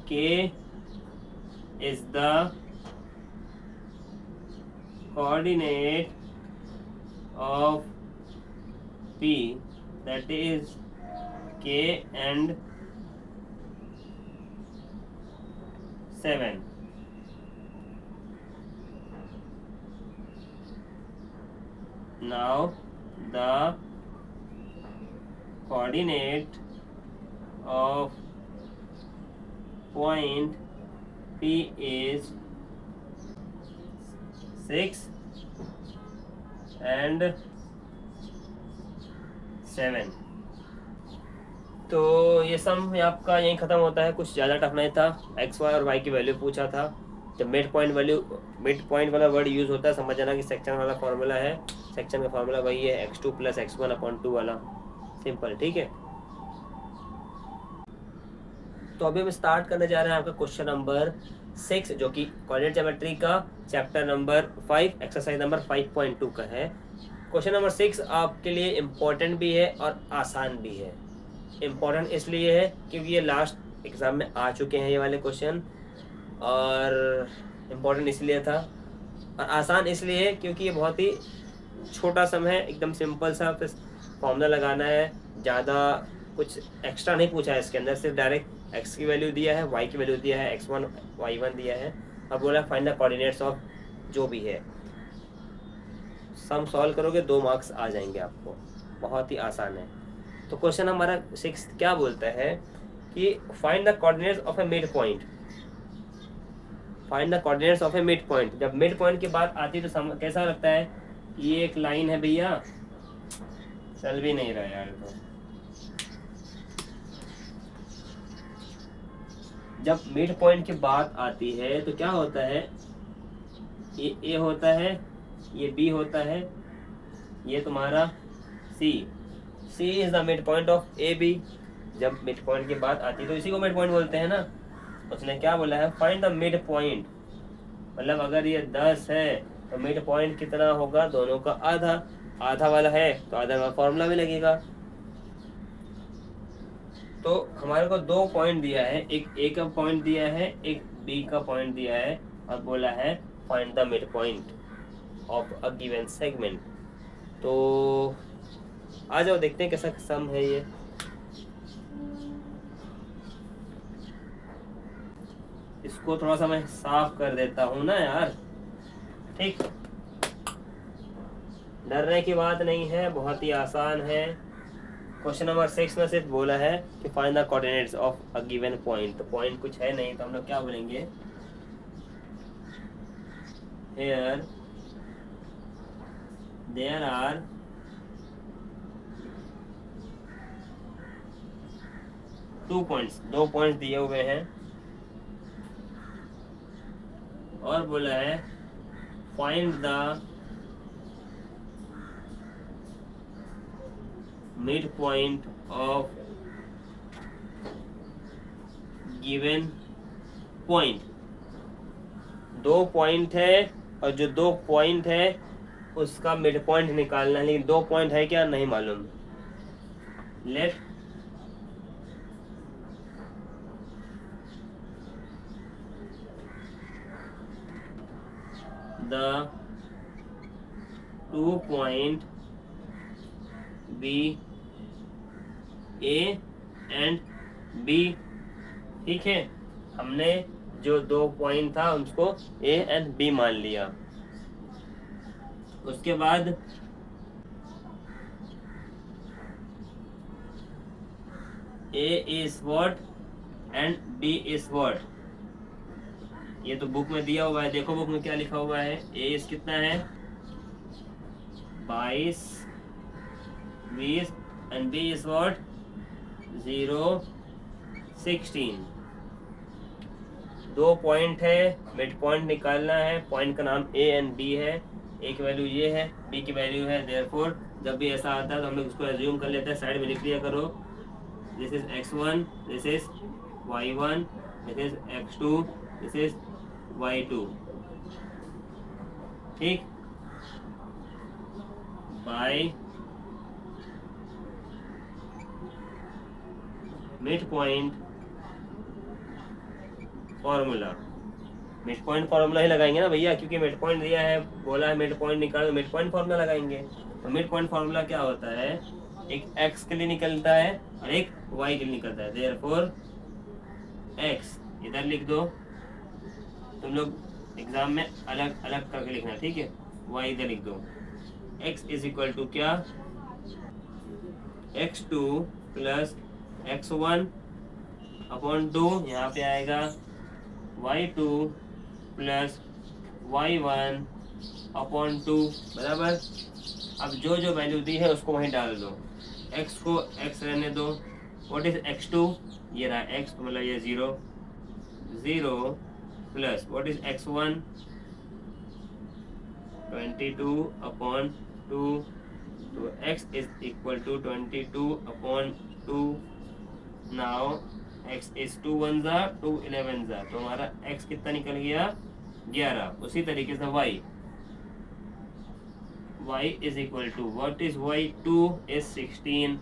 k is the coordinate of p, that is k and 7। Now the coordinate of point P is 6 and 7। तो ये सम आपका यहीं ख़त्म होता है, कुछ ज़्यादा टफ नहीं था। एक्स वाई और वाई की वैल्यू पूछा था, जब मिड पॉइंट वाला वर्ड यूज़ होता है समझ जाना कि सेक्शन वाला फार्मूला है, सेक्शन का फार्मूला वही है x2 प्लस x1/2 वाला, सिंपल, ठीक है। तो अभी हम स्टार्ट करने जा रहे हैं आपका क्वेश्चन नंबर 6, जो कि कोऑर्डिनेट ज्योमेट्री का चैप्टर नंबर 5 एक्सरसाइज नंबर 5.2 का है। क्वेश्चन नंबर 6 आपके लिए इम्पोर्टेंट भी है और आसान भी है। इम्पोर्टेंट इसलिए है क्योंकि ये लास्ट एग्ज़ाम में आ चुके हैं ये वाले क्वेश्चन, और इम्पोर्टेंट इसलिए था, और आसान इसलिए है क्योंकि ये बहुत ही छोटा सम है, एकदम सिंपल सा, फिर फॉर्मूला लगाना है, ज़्यादा कुछ एक्स्ट्रा नहीं पूछा है इसके अंदर, सिर्फ डायरेक्ट x की वैल्यू दिया है, y की वैल्यू दिया है, x1 y1 दिया है, अब बोला फाइंड द कोऑर्डिनेट्स ऑफ जो भी है। सम सॉल्व करोगे 2 मार्क्स आ जाएंगे आपको, बहुत ही आसान है। तो क्वेश्चन हमारा 6 क्या बोलता है कि find the coordinates of A mid point. Find the coordinates of A mid point, जब मिड पॉइंट की बात आती है तो कैसा लगता है, ये एक लाइन है भैया, चल भी नहीं रहा यार। तो जब मिड पॉइंट की बात आती है तो क्या होता है, ये ए होता है, ये बी होता है, ये तुम्हारा C is the mid point of A B. जब मिड पॉइंट की बात आती है तो इसी को मिड पॉइंट बोलते हैं ना। उसने क्या बोला है, फाइंड द मिड पॉइंट, मतलब अगर ये 10 है तो मिड पॉइंट कितना होगा, दोनों का आधा, आधा वाला है तो आधा वाला फॉर्मूला भी लगेगा। तो हमारे को 2 पॉइंट दिया है, एक ए का पॉइंट दिया है, एक बी का पॉइंट दिया है, और बोला है find the mid point of a given segment. तो आ जाओ देखते हैं कैसा सम है ये। इसको थोड़ा सा मैं साफ कर देता हूँ ना यार, ठीक। डरने की बात नहीं है, बहुत ही आसान है। क्वेश्चन नंबर 6 में सिर्फ बोला है कि find the coordinates of a given point. तो पॉइंट कुछ है नहीं, तो हम लोग क्या बोलेंगे, here there are two points, दो पॉइंट्स दिए हुए हैं, और बोला है find the mid point of given point. दो पॉइंट है, और जो दो पॉइंट है उसका मिड पॉइंट निकालना है, लेकिन दो पॉइंट है क्या नहीं मालूम। Let the two point B A and B. ठीक है, हमने जो दो पॉइंट था उसको ए एंड बी मान लिया। उसके बाद A is what and B is what, ये तो बुक में दिया हुआ है। देखो बुक में क्या लिखा हुआ है, ए इज कितना है 22 20 एंड बी इज व्हाट 0 16। दो पॉइंट है, मिड पॉइंट निकालना है। पॉइंट का नाम ए एंड बी है, ए की वैल्यू ये है, बी की वैल्यू है। देयरफॉर जब भी ऐसा आता है तो हम लोग उसको एज्यूम कर लेते हैं, साइड में लिख लिया करो, this is x1, this is y1, this is x2, this is y2। ठीक, by mid point formula. Mid point formula ही लगाएंगे ना भैया, क्योंकि मिड पॉइंट दिया है, बोला है मिड पॉइंट निकालो, मिड पॉइंट फॉर्मूला लगाएंगे। तो मिड पॉइंट फॉर्मूला क्या होता है, एक x के लिए निकलता है और एक y के लिए निकलता है। देयरफॉर x इधर लिख दो, तुम लोग एग्जाम में अलग अलग करके लिखना, ठीक है। y इधर लिख दो। x इज इक्वल टू क्या, x2 प्लस x1 अपॉन 2, यहाँ पे आएगा y2 प्लस y1 अपॉन 2 बराबर। अब जो जो वैल्यू दी है उसको वहीं डाल दो, x को x रहने दो। व्हाट इज x2, ये रहा x, तो मतलब ये 0 0 plus what is x1 22 upon 2, तो x is equal to 22 upon 2। Now x is 2 1 जा 2 11 जा, तो हमारा x कितना निकल गया 11। उसी तरीके से y is equal to what is y2 is 16,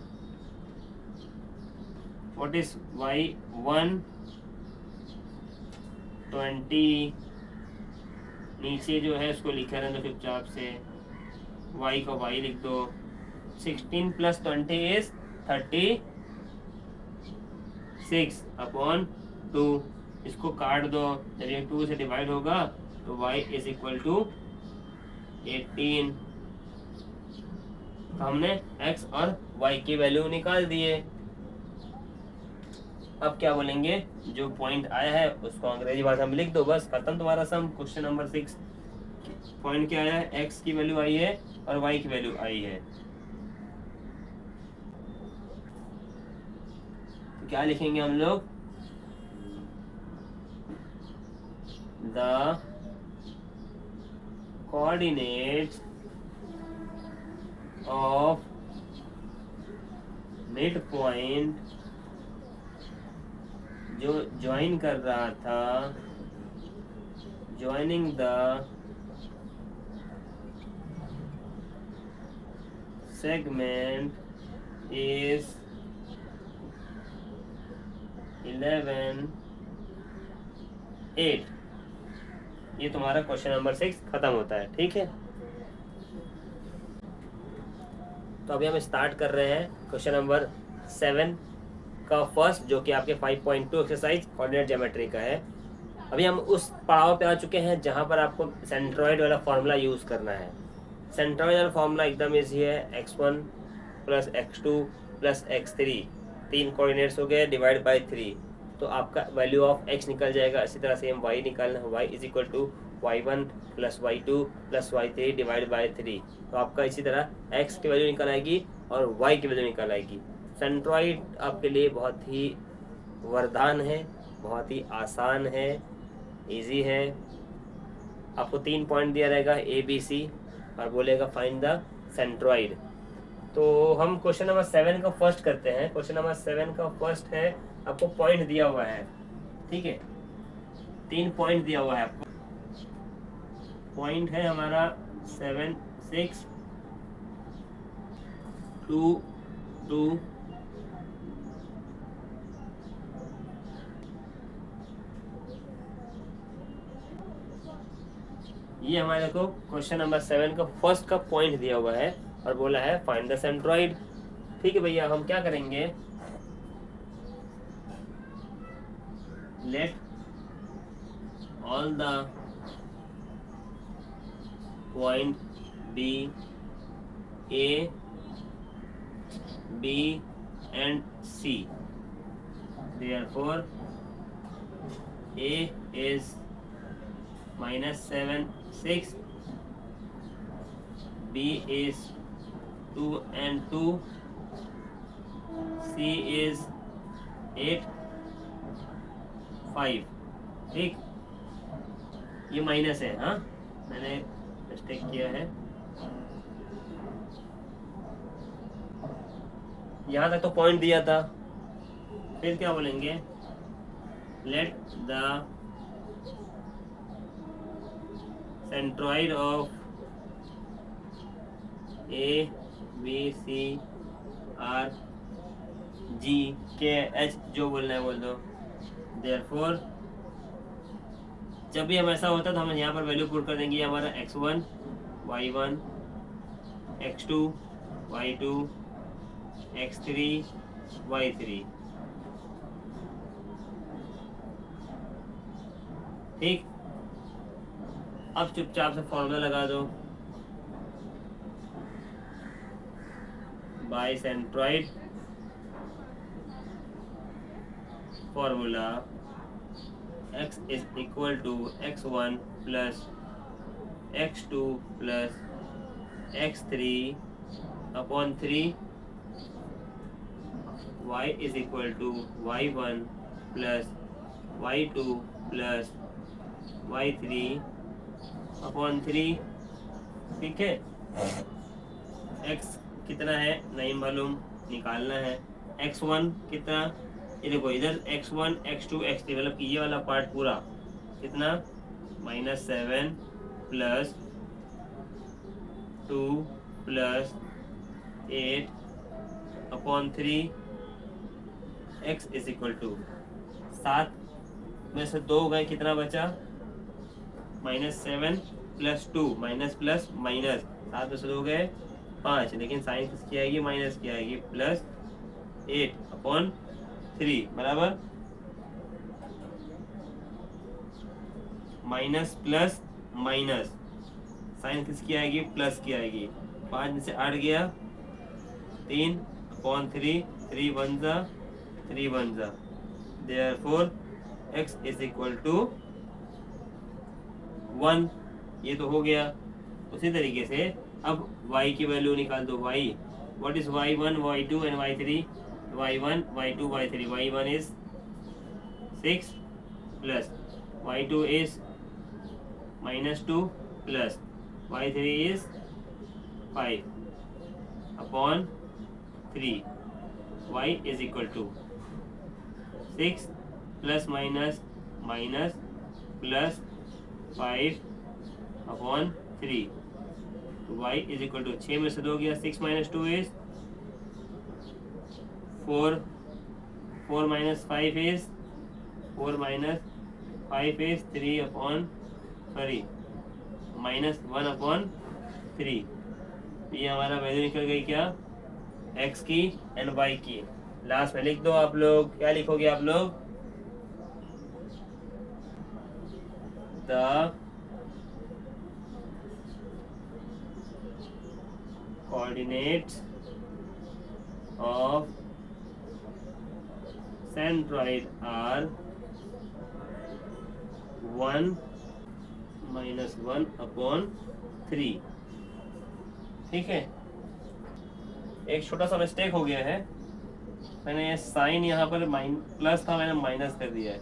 what is y1 20, नीचे जो है उसको लिखा रहने दो चुपचाप से, y को y लिख दो। 16 प्लस 20 इज 36 अपॉन 2, इसको काट दो, जब ये 2 से डिवाइड होगा तो y इज इक्वल टू 18। तो हमने x और y की वैल्यू निकाल दिए। अब क्या बोलेंगे, जो पॉइंट आया है उसको अंग्रेजी भाषा में लिख दो, बस खत्म तुम्हारा सम। क्वेश्चन नंबर 6 पॉइंट क्या आया है, x की वैल्यू आई है और y की वैल्यू आई है। तो क्या लिखेंगे हम लोग, the coordinates of mid point, जो ज्वाइन कर रहा था, ज्वाइनिंग द सेगमेंट इज 11 8। ये तुम्हारा क्वेश्चन नंबर 6 खत्म होता है, ठीक है। तो अभी हम स्टार्ट कर रहे हैं क्वेश्चन नंबर 7 का फर्स्ट, जो कि आपके 5.2 एक्सरसाइज कोऑर्डिनेट ज्योमेट्री का है। अभी हम उस पड़ाव पे आ चुके हैं जहां पर आपको सेंट्रॉइड वाला फॉर्मूला यूज़ करना है। सेंट्रॉइड वाला फॉर्मूला एकदम ईजी है, x1 plus x2 plus x3, 3 coordinates हो गए, डिवाइड बाई 3, तो आपका वैल्यू ऑफ x निकल जाएगा। इसी तरह से हम y निकालना है, y is equal to y1 plus y2 plus y3 divide by 3, तो आपका इसी तरह x की वैल्यू निकल आएगी और y की वैल्यू निकल आएगी। सेंट्रॉइड आपके लिए बहुत ही वरदान है, बहुत ही आसान है, इजी है। आपको 3 पॉइंट दिया रहेगा ए बी सी और बोलेगा फाइंड द सेंट्रॉइड। तो हम क्वेश्चन नंबर 7 का फर्स्ट करते हैं। क्वेश्चन नंबर 7 का फर्स्ट है, आपको पॉइंट दिया हुआ है, ठीक है, 3 पॉइंट दिया हुआ है आपको। पॉइंट है हमारा 7 6 2 2 ये हमारे को क्वेश्चन नंबर 7 का फर्स्ट का पॉइंट दिया हुआ है और बोला है फाइंड द सेंट्रॉइड। ठीक है भैया, हम क्या करेंगे, let all the point B A B and C, therefore A is -7 6, B is 2 and 2, C is 8 5। ठीक, ये माइनस है, हाँ मैंने मिस्टेक किया है। यहाँ तक तो पॉइंट दिया था, फिर क्या बोलेंगे, let the centroid of A B C are G K H, जो बोलना है बोल दो। देयरफॉर जब भी हम ऐसा होता है तो हम यहाँ पर वैल्यू पुट कर देंगे, हमारा x1 y1 x2 y2 x3 y3। ठीक, अब चुपचाप से फॉर्मूला लगा दो, by centroid formula x is equal to x1 plus x2 plus x3 upon 3, y is equal to y1 plus y2 plus y3 upon 3। ठीक है, x कितना है नहीं मालूम, निकालना है। x1 कितना, ये देखो इधर x1 x2 x3, मतलब ये वाला पार्ट पूरा कितना, -7 plus 2 plus 8 upon 3, x is equal to 7 में से 2 गए, कितना बचा, -7 प्लस 2 माइनस प्लस माइनस, 7 में से 2 गए 5, लेकिन साइन किसकी आएगी, माइनस की आएगी, प्लस 8 अपॉन 3 बराबर माइनस प्लस माइनस, साइन किसकी आएगी, प्लस की आएगी। 5 में से 8 गया 3 अपॉन 3, 3 1 जा 3 1 जा, therefore x is equal to 1। ये तो हो गया। उसी तरीके से अब y की वैल्यू निकाल दो। y, what is y1 y2 and y3, y1 y2 y3, y1 is 6 plus y2 is -2 plus y3 is 5 upon 3, y is equal to 6 plus minus minus plus 5 upon 3, तो y इज इक्वल टू 6 में से 2 गया, 6 minus 2 is 4, 4 minus 5 is 4 minus 5 is 3 upon sorry -1 upon 3। ये हमारा value निकल गई क्या, x की एंड वाई की। लास्ट में लिख दो आप लोग, क्या लिखोगे आप लोग, the coordinates of centroid are 1-1/3। ठीक है, एक छोटा सा मिस्टेक हो गया है, मैंने ये साइन यहाँ पर प्लस था, मैंने माइनस कर दिया है।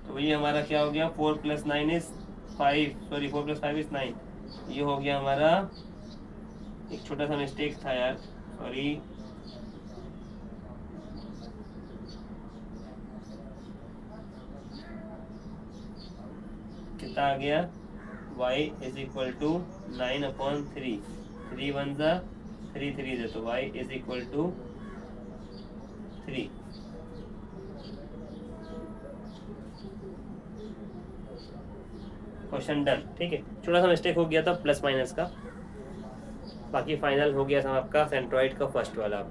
तो ये हमारा क्या हो गया, 4 + 9 इज 5, सॉरी 4 + 5 इज 9। ये हो गया हमारा, एक छोटा सा मिस्टेक था यार, सॉरी। कितना आ गया, y = 9/3, 3 1 जा 3 3 दे, तो y = 3। Question done. ठीक है, छोटा सा मिस्टेक हो गया था प्लस माइनस का, बाकी फाइनल हो गया था आपका सेंट्रॉइड का फर्स्ट वाला।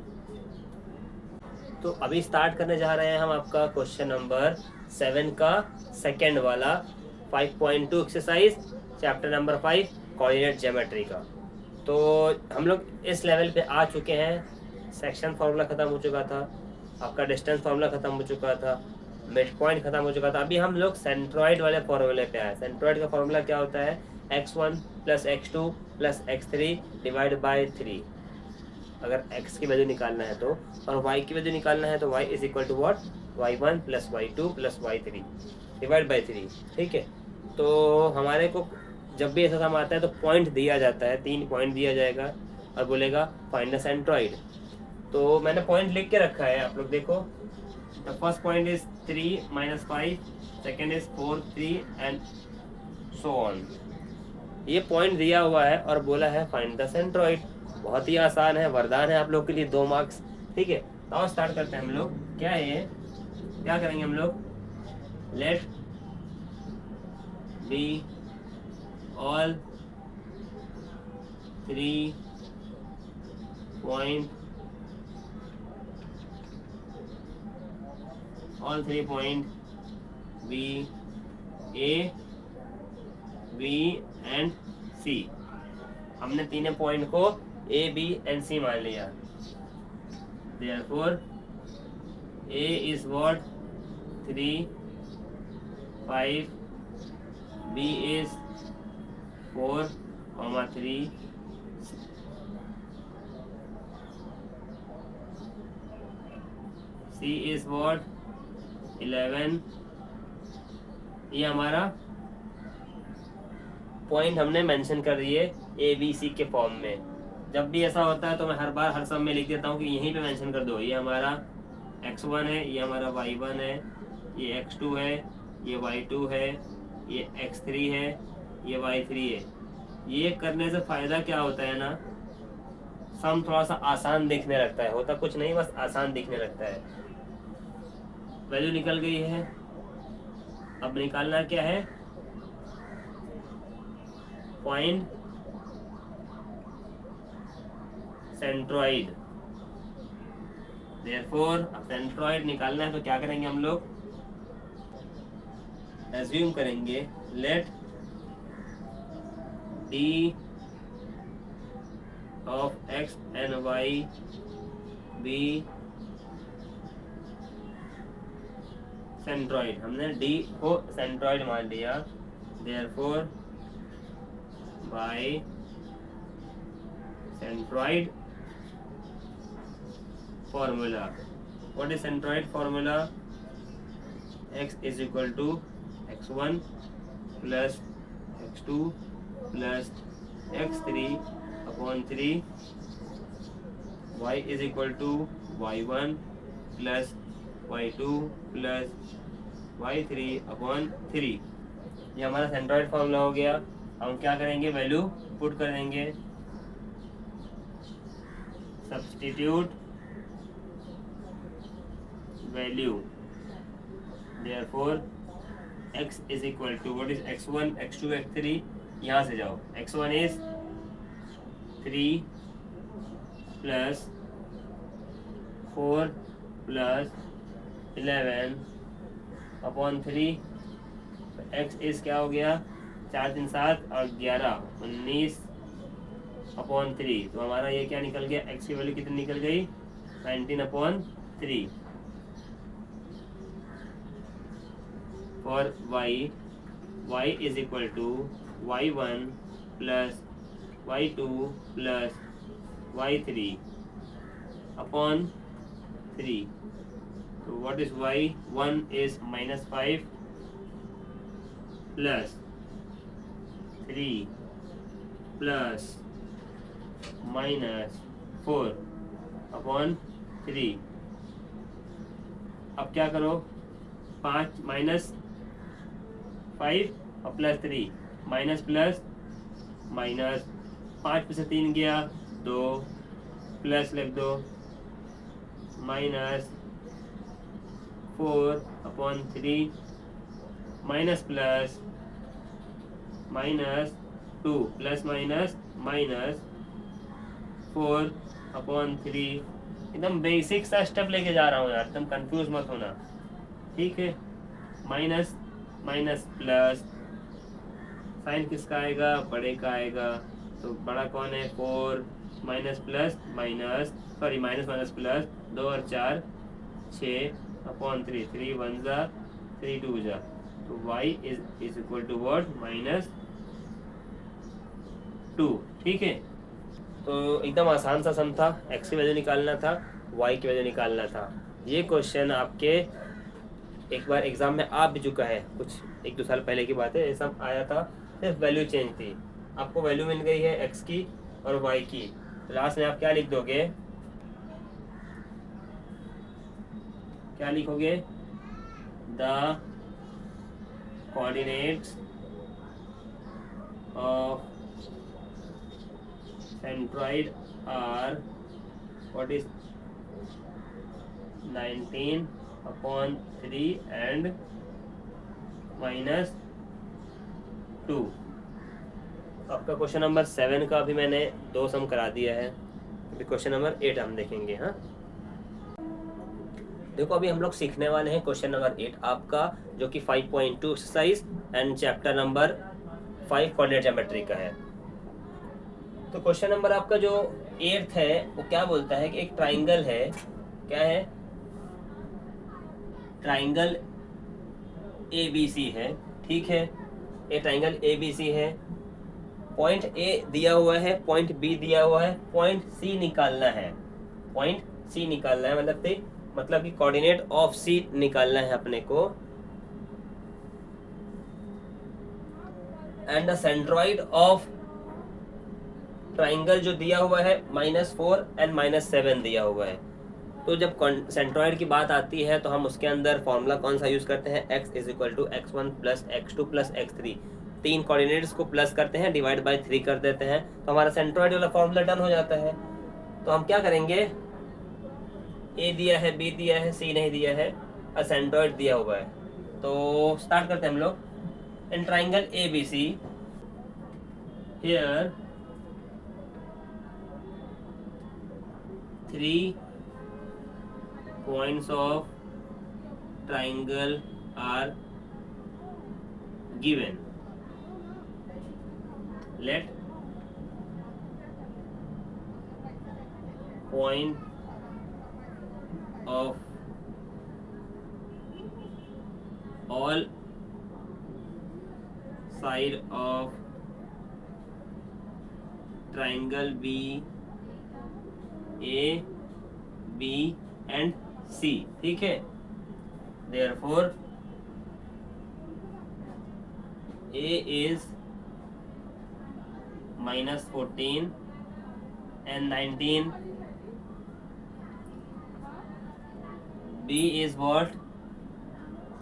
तो अभी स्टार्ट करने जा रहे हैं हम आपका क्वेश्चन नंबर 7 का सेकंड वाला 5.2 exercise, chapter number 5 coordinate geometry का। तो हम लोग इस लेवल पे आ चुके हैं, सेक्शन फार्मूला ख़त्म हो चुका था, आपका डिस्टेंस फार्मूला ख़त्म हो चुका था, मिड पॉइंट ख़त्म हो चुका था। अभी हम लोग सेंट्रॉइड वाले फार्मूले पे आए। सेंट्रॉइड का फार्मूला क्या होता है, x1 + x2 + x3 / 3। अगर x की वैल्यू निकालना है तो, और y की वैल्यू निकालना है तो y = what, y1 + y2 + y3 / 3। ठीक है, तो हमारे को जब भी ऐसा सम आता है तो पॉइंट दिया जाता है, 3 पॉइंट दिया जाएगा और बोलेगा फाइंड द सेंट्रॉइड। तो मैंने पॉइंट लिख के रखा है, आप लोग देखो। The first point is 3 - 5, second is 4 3 and so on. ये पॉइंट दिया हुआ है और बोला है फाइंड द सेंट्रॉइड। बहुत ही आसान है, वरदान है आप लोग के लिए, 2 मार्क्स। ठीक है, तो स्टार्ट करते हैं हम लोग। क्या है ये, क्या करेंगे हम लोग, late B all 3 point B, A, B and C। हमने तीनों पॉइंट को A, B and C मान लिया। Therefore A is what, 3 5, B is 4, 3, C is what, 11। ये हमारा पॉइंट हमने मेंशन कर दिए ABC के फॉर्म में। जब भी ऐसा होता है तो मैं हर बार हर सब में लिख देता हूँ कि यहीं पे मेंशन कर दो, ये हमारा x1 है, ये हमारा y1 है, ये x2 है, ये y2 है, ये x3 है, ये y3 है। ये करने से फ़ायदा क्या होता है ना, सम थोड़ा सा आसान दिखने लगता है, होता कुछ नहीं, बस आसान दिखने लगता है। वैल्यू निकल गई है, अब निकालना क्या है, पॉइंट सेंट्रॉइड। देयरफॉर अब सेंट्रॉइड निकालना है तो क्या करेंगे हम लोग, एज्यूम करेंगे let D of x and y be centroid. हमने D को सेंट्रॉइड मान लिया, therefore by centroid formula. What is centroid formula, x = x1 + x2 + x3/3, y = y1 + y2 + y3/3। ये हमारा सेंट्रॉइड फॉर्मूला हो गया। हम क्या करेंगे, वैल्यू पुट कर देंगे, substitute value. Therefore x = what is x1 x2 x3, यहाँ से जाओ, x1 is 3 + 4 plus 11 upon 3। X is क्या हो गया, 4 3 7 और 11 19 अपॉन 3। तो हमारा ये क्या निकल गया, एक्स की वैल्यू कितनी निकल गई, 19 upon 3। For Y, Y is equal to y1 plus y2 plus y3 upon 3। तो what is y, 1 is -5 plus 3 plus -4 upon 3। अब क्या करो, 5 -5 और प्लस 3 माइनस प्लस माइनस, 5 में से 3 गया 2 प्लस लिख दो -4 upon 3 minus plus -2 plus minus -4 upon 3। एकदम बेसिक सा स्टेप लेके जा रहा हूँ यार, एकदम कंफ्यूज मत होना, ठीक है। माइनस माइनस प्लस, साइन किसका आएगा, बड़े का आएगा। तो बड़ा कौन है, 4 minus plus minus, sorry minus minus plus, 2 और 4 6 अपॉन 3, 3 1 जा 3 2 जा। तो y is equal to what, -2, ठीक है। तो एकदम आसान सा सम था, x की वैल्यू निकालना था, y की वैल्यू निकालना था। ये क्वेश्चन आपके एक बार एग्जाम में आ भी चुका है, कुछ 1-2 साल पहले की बात है, ये सब आया था, सिर्फ वैल्यू चेंज थी। आपको वैल्यू मिल गई है x की और y की, तो लास्ट में आप क्या लिख दोगे, क्या लिखोगे, the coordinates of centroid are what is 19 upon 3 and -2। आपका क्वेश्चन नंबर 7 का अभी मैंने 2 सम करा दिया है, अभी क्वेश्चन नंबर 8 हम देखेंगे। हाँ देखो, अभी हम लोग सीखने वाले हैं क्वेश्चन नंबर 8 आपका, जो कि 5.2 exercise and chapter number 5 coordinate geometry का है। तो क्वेश्चन नंबर आपका जो 8 है वो क्या बोलता है कि एक ट्राइंगल है, क्या है, ट्राइंगल ABC है, ठीक है। ये ट्राइंगल ABC है, पॉइंट A दिया हुआ है, पॉइंट B दिया हुआ है, पॉइंट C निकालना है, पॉइंट C निकालना है, मतलब कि कोऑर्डिनेट ऑफ C निकालना है अपने को। And the centroid of triangle जो दिया हुआ है -4 एंड -7 दिया हुआ है। तो जब सेंट्रॉइड की बात आती है तो हम उसके अंदर फॉर्मूला कौन सा यूज करते हैं, x is equal to x1 plus x2 plus x3। 3 coordinates को प्लस करते हैं, डिवाइड बाय 3 कर देते हैं, तो हमारा सेंट्रॉइड वाला फॉर्मूला डन हो जाता है। तो हम क्या करेंगे, A दिया है, B दिया है, C नहीं दिया है और सेंट्रॉइड दिया हुआ है। तो स्टार्ट करते हैं हम लोग। In triangle ABC here 3 points of triangle are given. Let point of all side of triangle be A, B and C, ठीक है। Therefore A is -14 and 19, B is what,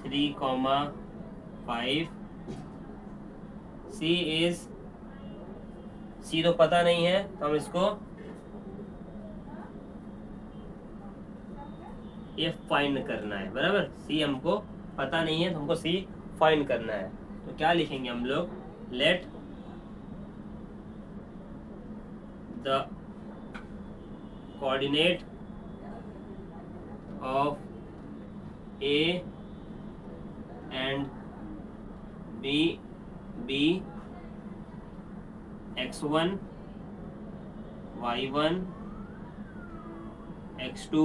3,5, C is, C तो पता नहीं है तो हम इसको ये फाइंड करना है, बराबर। सी हमको पता नहीं है तो हमको सी फाइंड करना है। तो क्या लिखेंगे हम लोग, let the coordinate of A and B x1 y1 x2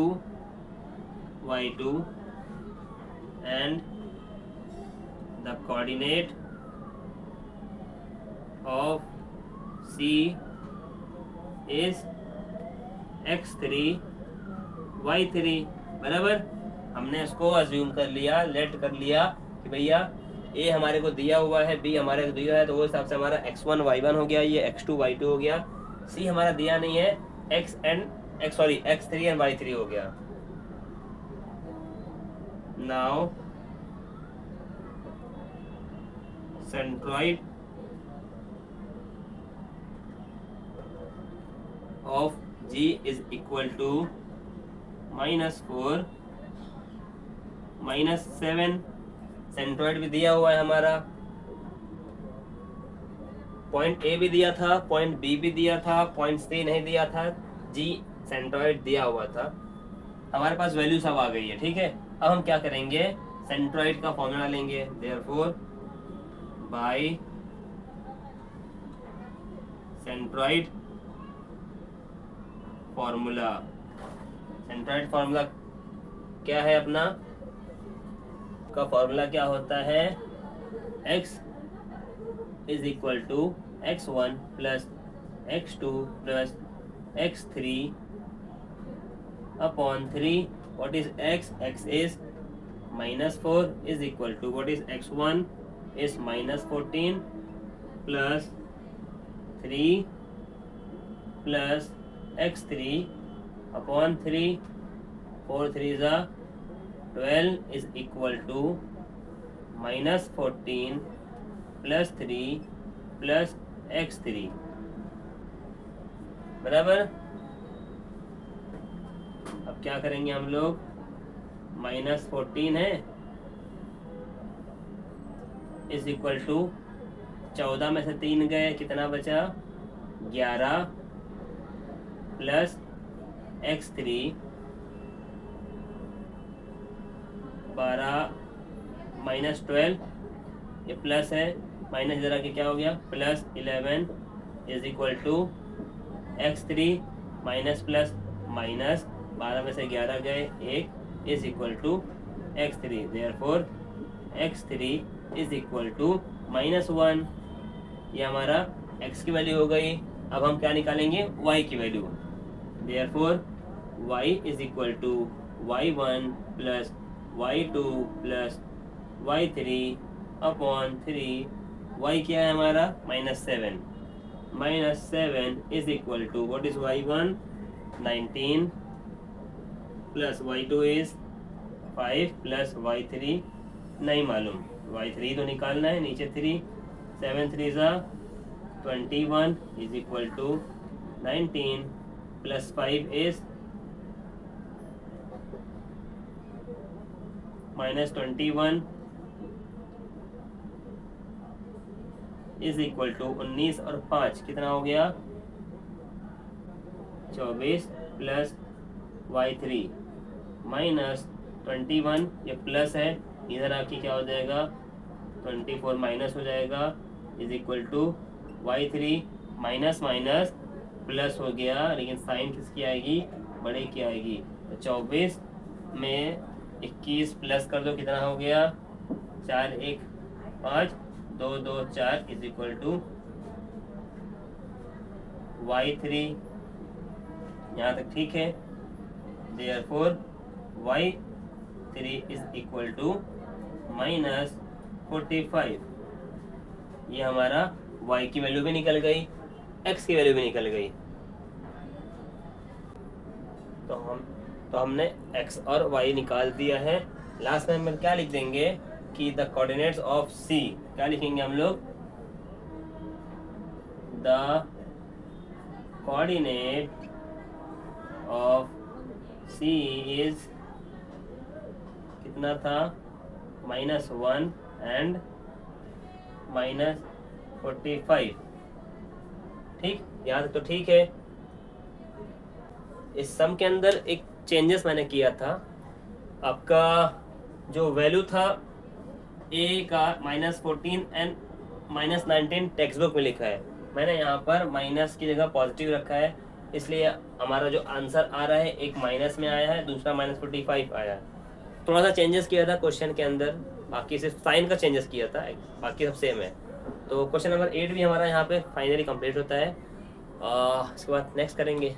y2 and the coordinate of C is x3 y3। बराबर, हमने इसको अज्यूम कर लिया, लेट कर लिया कि भैया ए हमारे को दिया हुआ है, बी हमारे को दिया है, तो वो हिसाब से हमारा x1 y1 हो गया, ये x2 y2 हो गया। सी हमारा दिया नहीं है, x3 एंड y3 हो गया। Now centroid of G is equal to -4 -7। Centroid भी दिया हुआ है हमारा, पॉइंट ए भी दिया था, पॉइंट बी भी दिया था, पॉइंट सी नहीं दिया था, जी सेंट्रॉइड दिया हुआ था। हमारे पास वैल्यू सब आ गई है, ठीक है। अब हम क्या करेंगे, सेंट्रॉइड का फॉर्मूला लेंगे। Therefore by centroid formula, centroid formula क्या है अपना, का फॉर्मूला क्या होता है, x is equal to x1 plus x2 plus x3 upon 3। What is x? x is -4 is equal to what is x1 is -14 plus 3 plus x3 upon 3। 4 3 जा 12 is equal to -14 plus 3 plus x3। बराबर, अब क्या करेंगे हम लोग, -14 है is equal to 14 में से 3 गए, कितना बचा 11 प्लस x3 12 -12, ये प्लस है, माइनस जरा के क्या हो गया plus 11 is equal to x3 minus plus minus 12 में से 11 गए 1 is equal to x3। Therefore x3 is equal to -1। ये हमारा x की वैल्यू हो गई। अब हम क्या निकालेंगे, y की value. Therefore y is equal to y1 plus y2 plus y3 upon 3। y क्या है हमारा -7। -7 is equal to what is y1 19 plus y2 is 5 plus y3 नहीं मालूम, y3 तो निकालना है, नीचे 3 7 3 जा 21 is equal to 19 plus 5 is -21 is equal to 19 और 5 कितना हो गया 24 प्लस y3 -21, ये प्लस है, इधर आके क्या हो जाएगा 24 माइनस हो जाएगा is equal to y3 minus minus plus हो गया, लेकिन साइन किसकी आएगी, बड़े की आएगी। तो 24 में 21 प्लस कर दो, कितना हो गया 4 1 5 2 2 4 इज इक्वल टू y3। यहाँ तक ठीक है। Therefore y3 is equal to -45। ये हमारा y की वैल्यू भी निकल गई, x की वैल्यू भी निकल गई। तो हमने x और y निकाल दिया है। लास्ट में हम क्या लिख देंगे कि द कोऑर्डिनेट्स ऑफ C, क्या लिखेंगे हम लोग, the coordinate of C is कितना था -1 एंड -45। ठीक, यहाँ तक तो ठीक है। इस सम के अंदर एक चेंजेस मैंने किया था आपका जो वैल्यू था ए का -14 एंड -19 टेक्स्ट बुक में लिखा है, मैंने यहाँ पर माइनस की जगह पॉजिटिव रखा है, इसलिए हमारा जो आंसर आ रहा है एक माइनस में आया है, दूसरा -45 आया है। थोड़ा सा चेंजेस किया था क्वेश्चन के अंदर, बाकी सिर्फ साइन का चेंजेस किया था, बाकी सब सेम है। तो क्वेश्चन नंबर 8 भी हमारा यहाँ पे फाइनली कंप्लीट होता है। इसके बाद नेक्स्ट करेंगे।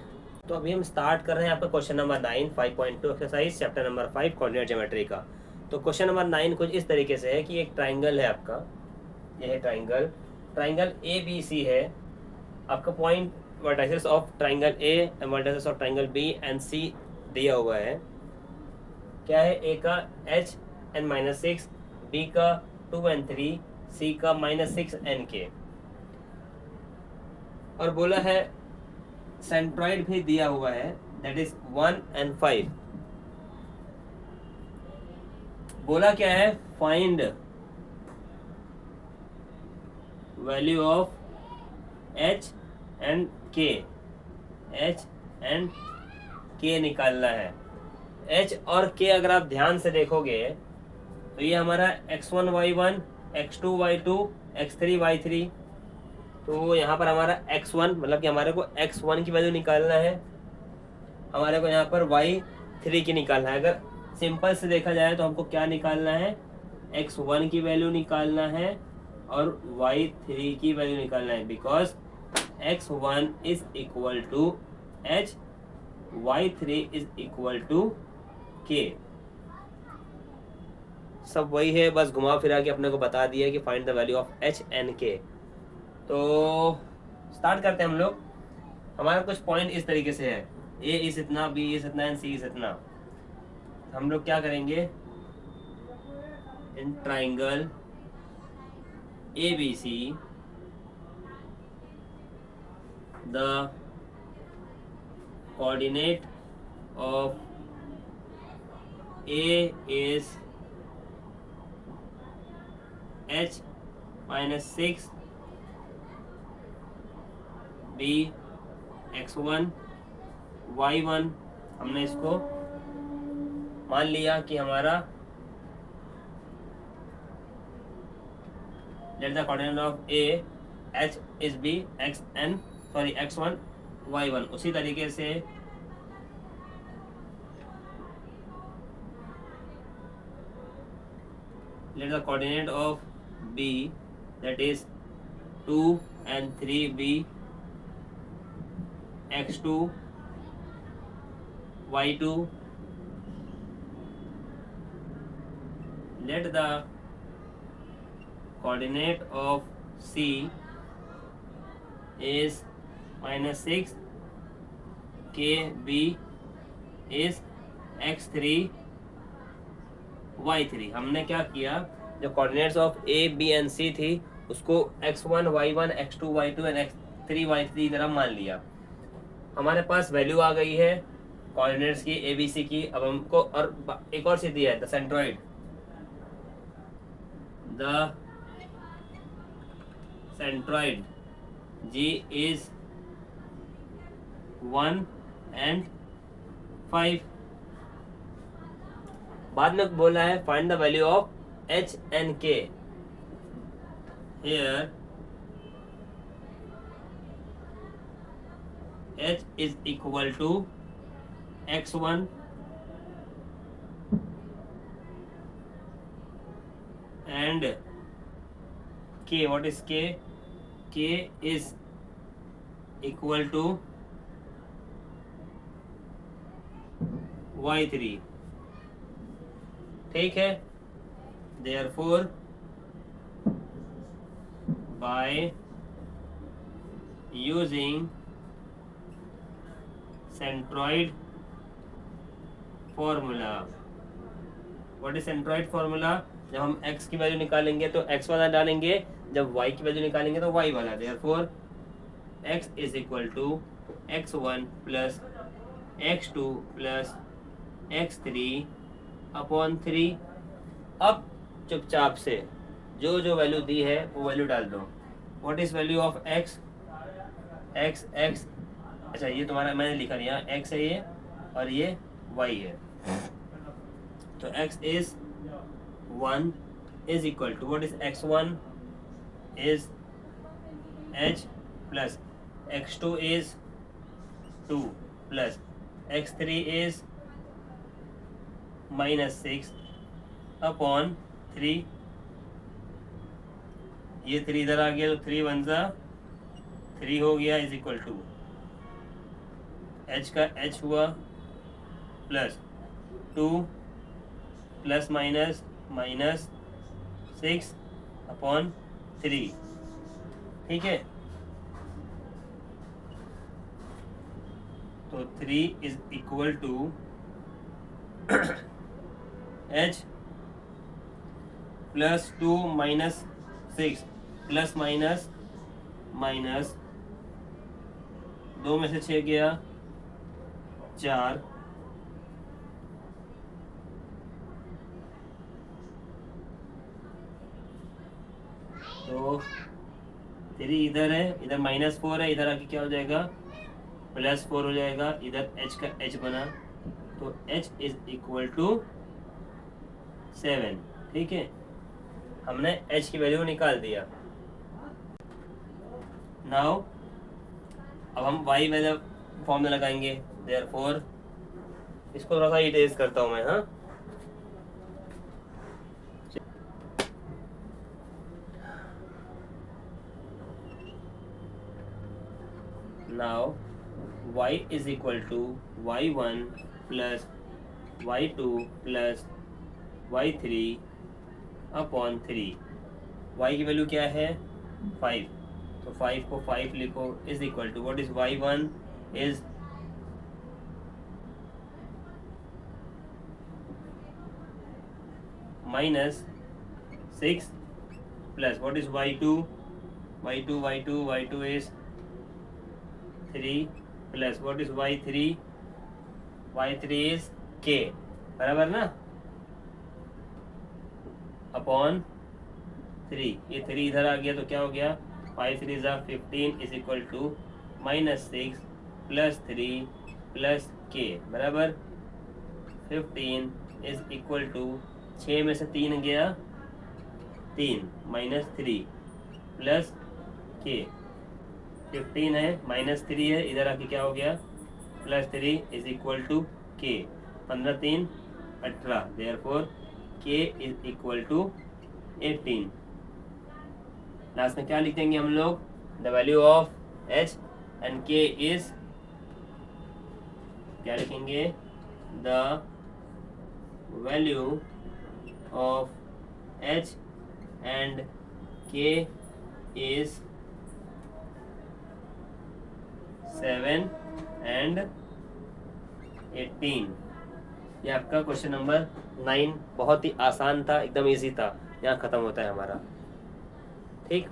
तो अभी हम स्टार्ट कर रहे हैं आपका question number 9 5.2 exercise chapter number 5 coordinate geometry का। तो क्वेश्चन नंबर 9 कुछ इस तरीके से है कि एक ट्राइंगल है आपका, यह है triangle, triangle A B C है। आपका point vertices of triangle A and vertices of triangle B and C दिया हुआ है। क्या है, ए का h n -6, बी का 2 and 3, सी का -6 n k, और बोला है सेंट्रॉइड भी दिया हुआ है, दैट इज 1 and 5। बोला क्या है, find value of h and k, h and k निकालना है। h और k अगर आप ध्यान से देखोगे तो ये हमारा x1 y1, x2 y2, x3 y3। तो यहाँ पर हमारा x1 मतलब कि हमारे को x1 की वैल्यू निकालना है, हमारे को यहाँ पर y3 की निकालना है। अगर सिंपल से देखा जाए तो हमको क्या निकालना है, x1 की वैल्यू निकालना है और y3 की वैल्यू निकालना है, because x1 is equal to h, y3 is equal to k। सब वही है, बस घुमा फिरा के अपने को बता दिया कि find the value of h and k। तो स्टार्ट करते हैं हम लोग। हमारा कुछ पॉइंट इस तरीके से है, a इस इतना, b इस इतना एंड c इस इतना। हम लोग क्या करेंगे, in triangle A B C the coordinate of a is h -6, b x1 y1। हमने इसको मान लिया कि हमारा late the coordinate of a h is b x1 y1। उसी तरीके से let the coordinate of b, that is 2 and 3b x2 y2, let the coordinate of c is -6, kb is x3 y3। हमने क्या किया, जो coordinates of A B and C थी उसको x1 y1 x2 y2 and x3 y3 तरह मान लिया। हमारे पास वैल्यू आ गई है कोऑर्डिनेट्स की ए बी सी की। अब हमको और एक और चीज दिया है, the centroid, the centroid g is 1 and 5। बाद में बोला है find the value of h and k। Here h is equal to x1 and k, what is k? K is equal to y3। ठीक है, therefore by using centroid formula, what is centroid formula? जब हम x की value निकालेंगे तो x वाला डालेंगे, जब y की वैल्यू निकालेंगे तो y वाला। therefore x is equal to x1 plus x2 plus x3 upon 3। अब चुपचाप से जो जो वैल्यू दी है वो वैल्यू डाल दो। What is value of x? x x, अच्छा ये तुम्हारा मैंने लिखा दिया, x है ये और ये y है। तो x is 1 is equal to what is x1 is h plus x2 is 2 plus x3 is minus 6 upon 3, ये 3 इधर आ गया तो 3 वन ज़ा 3 हो गया इज इक्वल टू h का h हुआ plus 2 plus minus minus 6 upon 3, ठीक है। तो 3 is equal to h plus 2 minus 6 plus minus minus 2 में से 6 गया 4, तो 3 इधर है, इधर -4 है, इधर आके क्या हो जाएगा +4 हो जाएगा, इधर h का h बना, तो h इज इक्वल टू 7, ठीक है। हमने h की वैल्यू निकाल दिया। नाउ अब हम y वाला फॉर्म में लगाएंगे, देयरफॉर इसको थोड़ा सा इरेज करता हूं मैं, हाँ। Now y is equal to y1 plus y2 plus y3 upon 3। y की वैल्यू क्या है 5, तो 5 को 5 लिखो is equal to what is y1 is -6 plus what is y2 is 3 plus what is y3 is k, बराबर ना, upon 3, ये 3 इधर आ गया तो क्या हो गया 5 3 ज़ा 15 is equal to -6 plus 3 plus k, बराबर 15 इज इक्वल टू 6 में से 3 गया 3 -3 प्लस k, 15 है -3 है, इधर आके क्या हो गया +3 is equal to k, 15 3 18, therefore k is equal to 18। Last में क्या लिख देंगे हम लोग, the value of h and k is, क्या लिखेंगे, the value of h and k is 7 and 18। ये आपका क्वेश्चन नंबर 9 बहुत ही आसान था, एकदम इजी था, यहाँ खत्म होता है हमारा, ठीक।